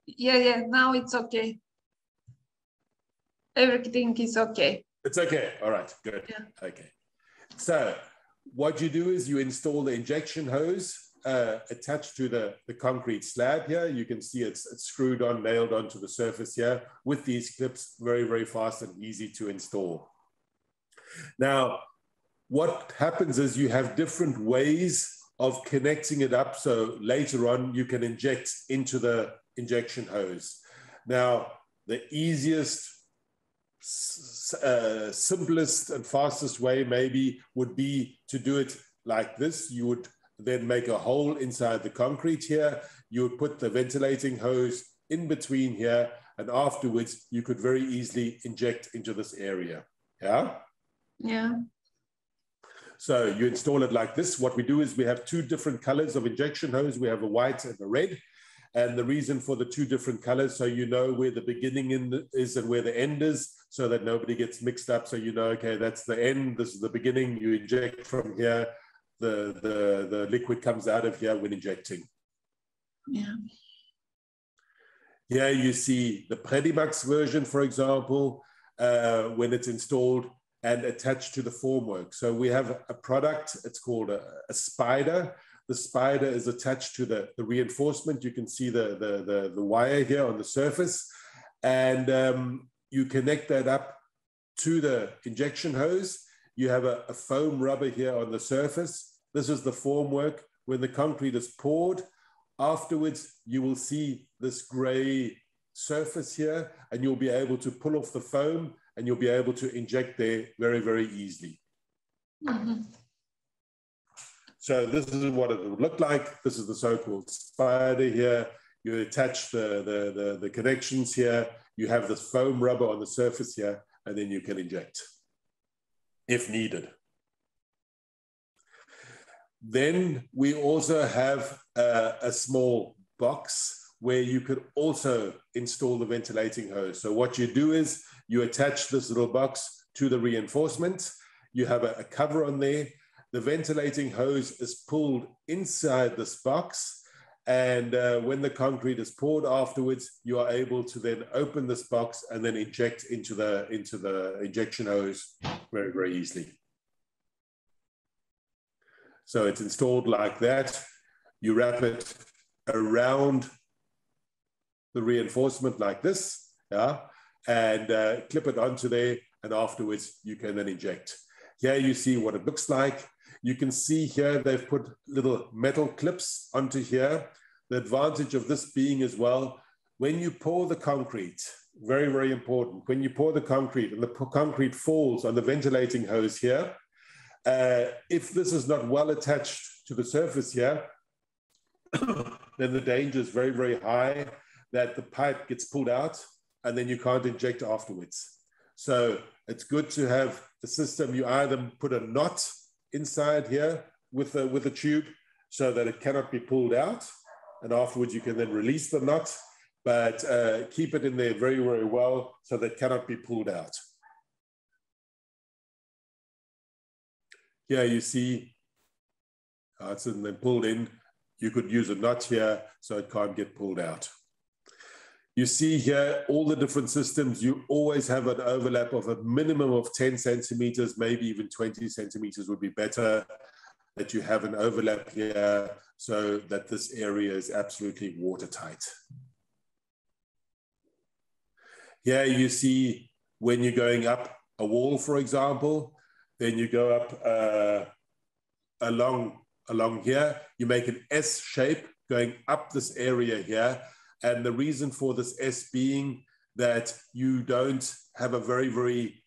Yeah. Now it's okay. Everything is okay. It's okay. All right. Good. Yeah. Okay. So what you do is you install the injection hose attached to the concrete slab here. You can see it's screwed on, nailed onto the surface here with these clips, very, very fast and easy to install. Now, what happens is you have different ways of connecting it up. So later on, you can inject into the injection hose. Now, the easiest, simplest and fastest way maybe would be to do it like this. You would then make a hole inside the concrete here. You would put the ventilating hose in between here, and afterwards you could very easily inject into this area. Yeah? Yeah. So you install it like this. What we do is we have two different colors of injection hose. We have a white and a red. And the reason for the two different colors, so you know where the beginning is and where the end is, so that nobody gets mixed up. So you know, okay, that's the end, this is the beginning. You inject from here. The liquid comes out of here when injecting. Yeah. Here you see the PrediMax version, for example, when it's installed and attached to the formwork. So we have a product, it's called a spider. The spider is attached to the reinforcement. You can see the wire here on the surface. And you connect that up to the injection hose. You have a foam rubber here on the surface. This is the formwork. When the concrete is poured, afterwards, you will see this gray surface here, and you'll be able to pull off the foam, and you'll be able to inject there very, very easily. Mm-hmm. So this is what it would look like. This is the so-called spider here. You attach the connections here. You have this foam rubber on the surface here, and then you can inject if needed. Then we also have a small box where you could also install the ventilating hose. So what you do is you attach this little box to the reinforcement. You have a cover on there. The ventilating hose is pulled inside this box. And when the concrete is poured afterwards, you are able to then open this box and then inject into the injection hose very, very easily. So it's installed like that. You wrap it around the reinforcement like this, yeah, and clip it onto there, and afterwards you can then inject. Here you see what it looks like. You can see here they've put little metal clips onto here. The advantage of this being as well, when you pour the concrete, very, very important, when you pour the concrete and the concrete falls on the ventilating hose here, if this is not well attached to the surface here, then the danger is very, very high that the pipe gets pulled out and then you can't inject afterwards. So it's good to have the system. You either put a knot inside here with a tube so that it cannot be pulled out, and afterwards you can then release the knot, but keep it in there very, very well so that it cannot be pulled out. Here you see it's then pulled in. You could use a knot here so it can't get pulled out. You see here all the different systems. You always have an overlap of a minimum of 10 centimeters, maybe even 20 centimeters would be better, that you have an overlap here so that this area is absolutely watertight. Here you see when you're going up a wall, for example, then you go up along here, you make an S shape going up this area here. And the reason for this S being that you don't have a very, very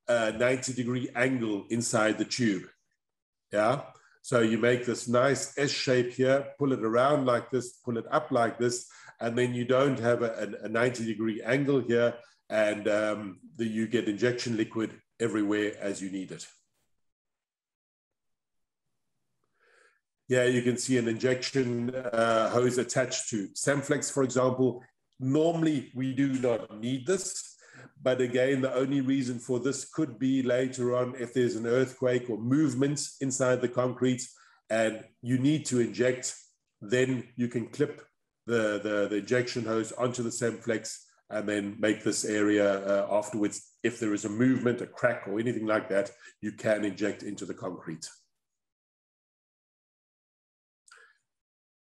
90-degree angle inside the tube. Yeah. So you make this nice S shape here, pull it around like this, pull it up like this, and then you don't have a 90-degree angle here, and you get injection liquid everywhere as you need it. Yeah, you can see an injection hose attached to CemFlex, for example. Normally, we do not need this, but again, the only reason for this could be later on if there's an earthquake or movement inside the concrete and you need to inject, then you can clip the injection hose onto the CemFlex and then make this area afterwards. If there is a movement, a crack or anything like that, you can inject into the concrete.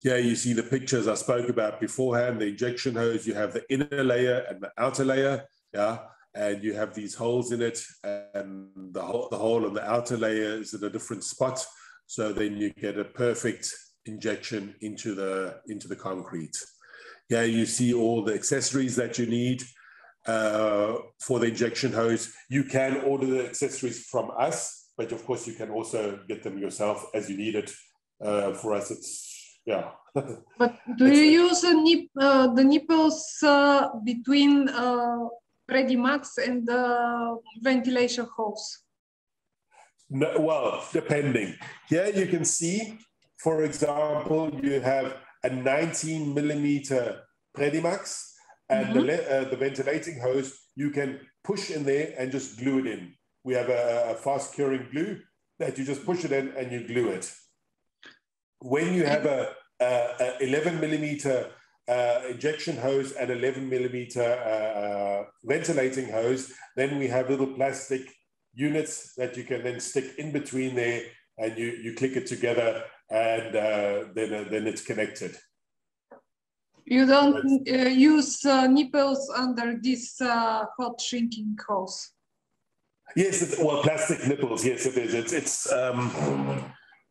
Here you see the pictures I spoke about beforehand, the injection hose. You have the inner layer and the outer layer, yeah, and you have these holes in it, and the hole on the outer layer is at a different spot, so then you get a perfect injection into the concrete. Here you see all the accessories that you need for the injection hose. You can order the accessories from us, but of course you can also get them yourself as you need it. For us, it's yeah. But do you use the nipples between PrediMax and the ventilation hose? No, well, depending. Here you can see, for example, you have a 19 millimeter PrediMax, and the ventilating hose, you can push in there and just glue it in. We have a fast curing glue that you just push it in and you glue it. When you have a 11 millimeter injection hose and 11 millimeter ventilating hose. Then we have little plastic units that you can then stick in between there, and you click it together, and then it's connected. You don't use nipples under this hot shrinking hose? Yes, well, plastic nipples. Yes, it is. It's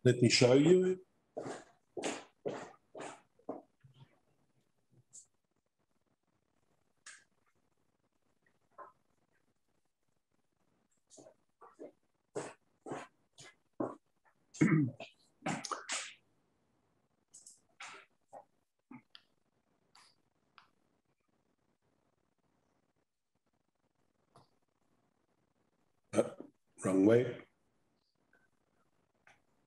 let me show you. Wrong way.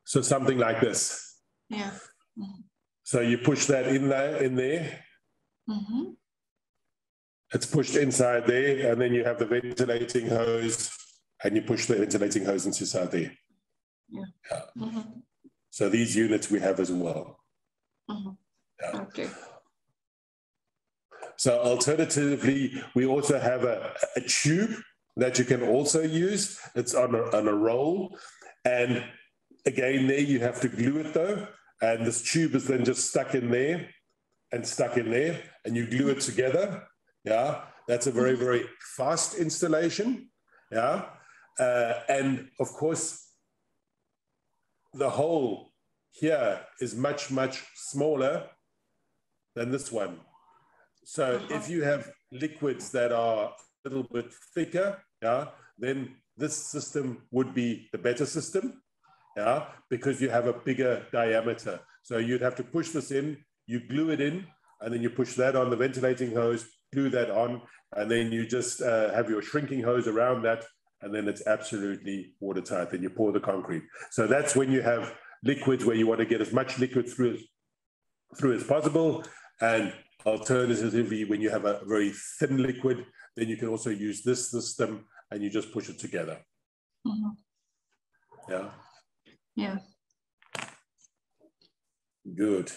So something like this. Yeah. Mm-hmm. So you push that in there. Mm-hmm. It's pushed inside there, and then you have the ventilating hose, and you push the ventilating hose inside there. Yeah. Mm-hmm. So these units we have as well. Mm-hmm. Yeah. Okay. So alternatively, we also have a tube that you can also use. It's on a roll. And again, there you have to glue it though. And this tube is then just stuck in there, and you glue it together. Yeah, that's a very, very fast installation. Yeah. And of course, the hole here is much, much smaller than this one. So if you have liquids that are a little bit thicker, yeah, then this system would be the better system, yeah, because you have a bigger diameter. So you'd have to push this in, you glue it in, and then you push that on the ventilating hose, glue that on, and then you just have your shrinking hose around that, and then it's absolutely watertight. Then you pour the concrete. So that's when you have liquids where you want to get as much liquid through as possible. And alternatively, when you have a very thin liquid, then you can also use this system, and you just push it together. Mm-hmm. Yeah. Yeah. Good.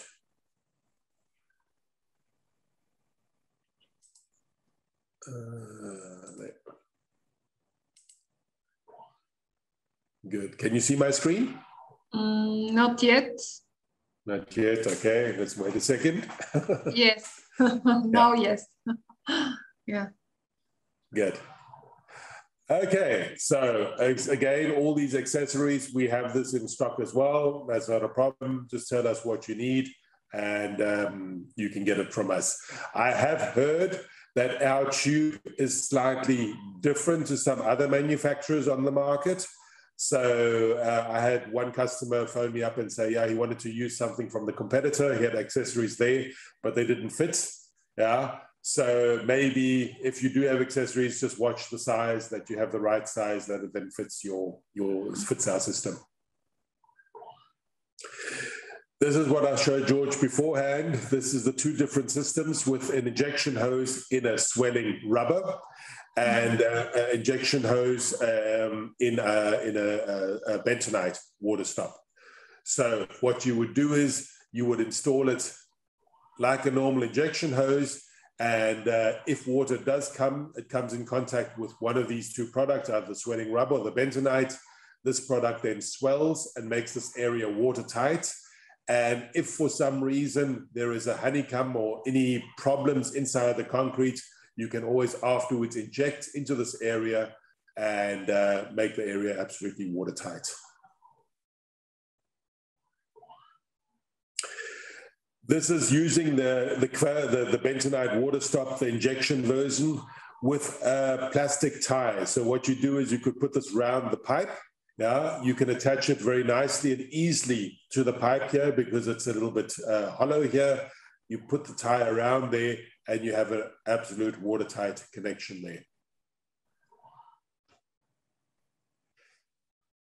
Good. Can you see my screen? Not yet. Not yet. Okay. Let's wait a second. Yes. Now, yes. Yeah. Good. Okay. So again, all these accessories, we have this in stock as well. That's not a problem. Just tell us what you need, and you can get it from us. I have heard that our tube is slightly different to some other manufacturers on the market. So I had one customer phone me up and say, yeah, he wanted to use something from the competitor. He had accessories there, but they didn't fit. Yeah. So maybe if you do have accessories, just watch the size, that you have the right size, that it then fits fits our system. This is what I showed George beforehand. This is the two different systems with an injection hose in a swelling rubber and an injection hose in a bentonite Waterstop. So what you would do is you would install it like a normal injection hose, and if water does come, it comes in contact with one of these two products, either the swelling rubber or the bentonite. This product then swells and makes this area watertight. And if for some reason there is a honeycomb or any problems inside the concrete, you can always afterwards inject into this area and make the area absolutely watertight. This is using the bentonite Waterstop, the injection version, with a plastic tie. So what you do is you could put this round the pipe. Yeah, you can attach it very nicely and easily to the pipe here because it's a little bit hollow here. You put the tie around there and you have an absolute watertight connection there.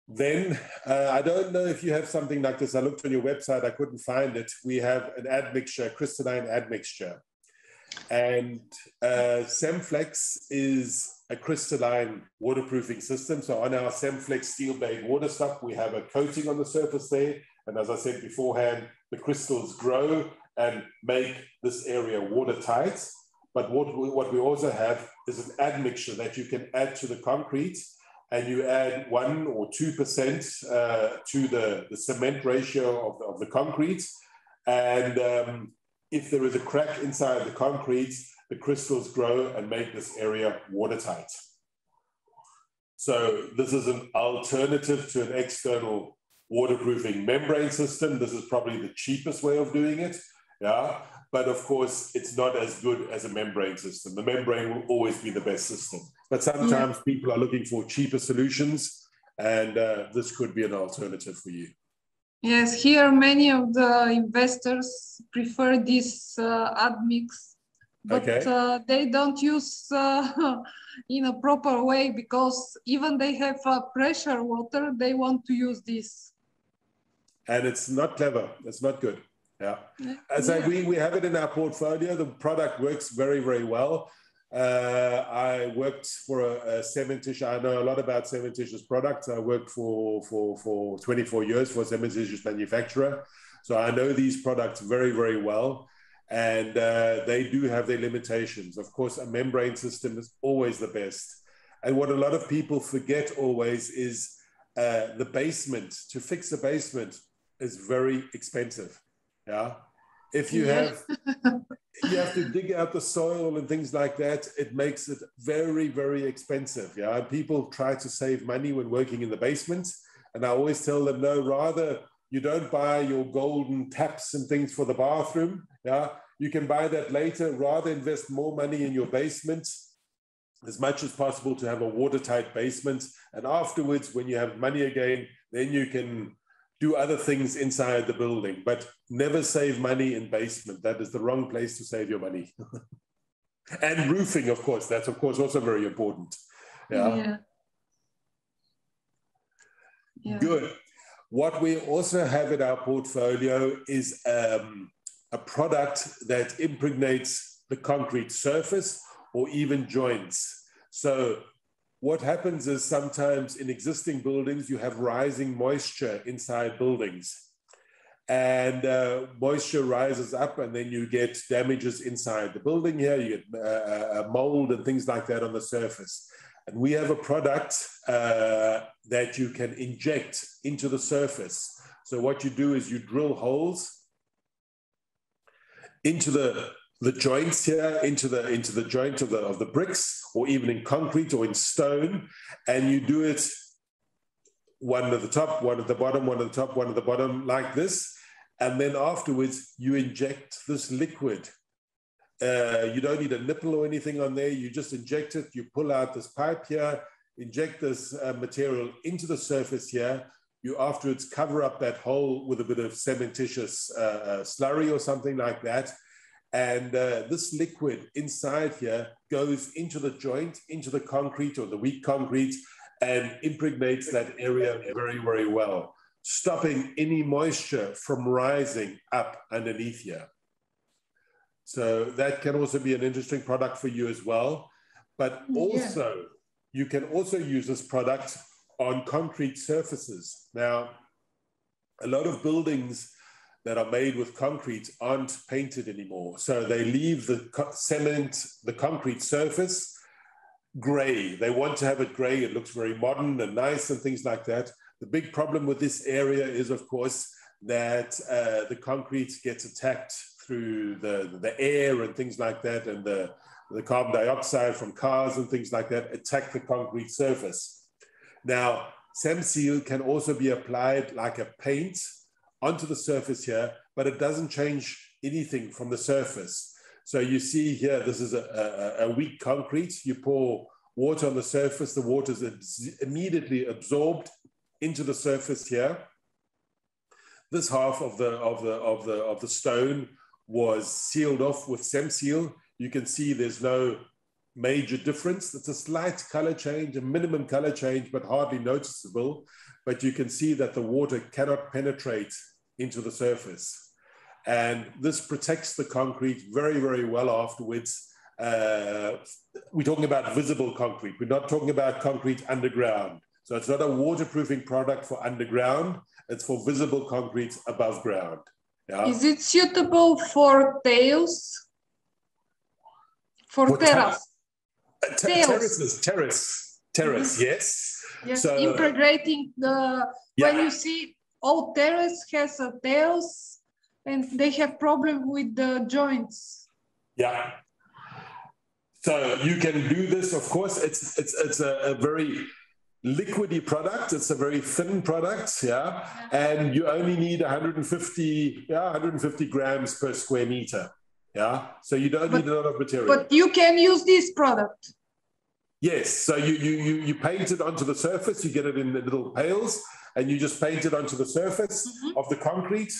Then, I don't know if you have something like this. I looked on your website, I couldn't find it. We have an admixture, crystalline admixture. And CemFlex is a crystalline waterproofing system. So on our CemFlex steel-blade Waterstop, we have a coating on the surface there. And as I said beforehand, the crystals grow and make this area watertight. But what we also have is an admixture that you can add to the concrete, and you add 1 or 2% to the cement ratio of the concrete. And if there is a crack inside the concrete, the crystals grow and make this area watertight. So this is an alternative to an external waterproofing membrane system. This is probably the cheapest way of doing it, yeah. But of course, it's not as good as a membrane system. The membrane will always be the best system. But sometimes people are looking for cheaper solutions, and this could be an alternative for you. Yes, here many of the investors prefer this admix, but they don't use in a proper way, because even they have pressure water, they want to use this. And it's not clever, it's not good. Yeah, as we have it in our portfolio. The product works very, very well. I worked for a cementitious. I know a lot about cementitious products. I worked for 24 years for a cementitious manufacturer. So I know these products very, very well. And they do have their limitations. Of course, a membrane system is always the best. And what a lot of people forget always is the basement. To fix the basement is very expensive. Yeah, if you have to dig out the soil and things like that, it makes it very, very expensive. Yeah, and people try to save money when working in the basement, and I always tell them, no, rather you don't buy your golden taps and things for the bathroom. Yeah, you can buy that later. Rather invest more money in your basement as much as possible to have a watertight basement, and afterwards, when you have money again, then you can do other things inside the building, but never save money in basement. That is the wrong place to save your money. And roofing, of course, that's of course also very important. Yeah. Good. What we also have in our portfolio is a product that impregnates the concrete surface or even joints. So what happens is sometimes in existing buildings, you have rising moisture inside buildings, and moisture rises up, and then you get damages inside the building here. You get mold and things like that on the surface. And we have a product that you can inject into the surface. So what you do is you drill holes into the joints here, into the joint of the bricks, or even in concrete or in stone, and you do it one at the top, one at the bottom, one at the top, one at the bottom, like this. And then afterwards, you inject this liquid. You don't need a nipple or anything on there. You just inject it. You pull out this pipe here, inject this material into the surface here. You afterwards cover up that hole with a bit of cementitious slurry or something like that. And this liquid inside here goes into the joint, into the concrete or the weak concrete, and impregnates that area very, very well, stopping any moisture from rising up underneath here. So that can also be an interesting product for you as well. But also, you can also use this product on concrete surfaces. Now, a lot of buildings that are made with concrete aren't painted anymore. So they leave the concrete surface gray. They want to have it gray. It looks very modern and nice and things like that. The big problem with this area is, of course, that the concrete gets attacked through the air and things like that, and the carbon dioxide from cars and things like that attack the concrete surface. Now, CemSwell can also be applied like a paint onto the surface here, but it doesn't change anything from the surface. So you see here, this is a weak concrete. You pour water on the surface, the water is immediately absorbed into the surface here. This half of the stone was sealed off with CemSwell. You can see there's no major difference. It's a slight color change, a minimum color change, but hardly noticeable. But you can see that the water cannot penetrate into the surface. And this protects the concrete very, very well afterwards. We're talking about visible concrete. We're not talking about concrete underground. So it's not a waterproofing product for underground. It's for visible concrete above ground. Yeah. Is it suitable for tails? For terrace? Terrace, yes. Yes, so, integrating the, when you see all terrace has a tails and they have problem with the joints. Yeah. So you can do this, of course. It's a very liquidy product. It's a very thin product, yeah. And you only need 150 grams per square meter, yeah. So you don't need a lot of material. But you can use this product. Yes. So you paint it onto the surface. You get it in the little pails, and you just paint it onto the surface of the concrete.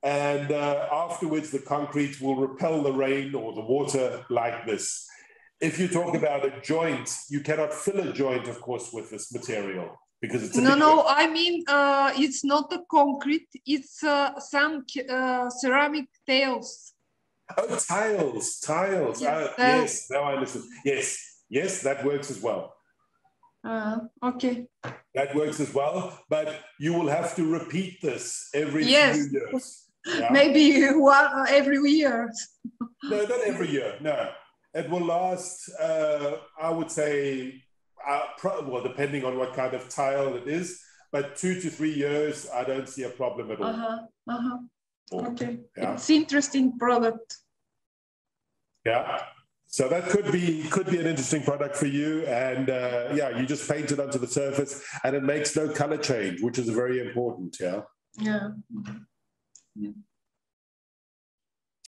And afterwards, the concrete will repel the rain or the water like this. If you talk about a joint, you cannot fill a joint, of course, with this material because it's a liquid. No, I mean, it's not a concrete, it's some ceramic tiles. Oh, tiles. Yes, now I understand. Yes, that works as well. Okay. That works as well, but you will have to repeat this every few years. Yeah? Maybe every year. No, not every year, no. It will last, I would say, well, depending on what kind of tile it is, but 2 to 3 years, I don't see a problem at all. Okay, yeah. It's interesting product. Yeah, so that could be an interesting product for you, and yeah, you just paint it onto the surface, and it makes no color change, which is very important. Yeah. Yeah.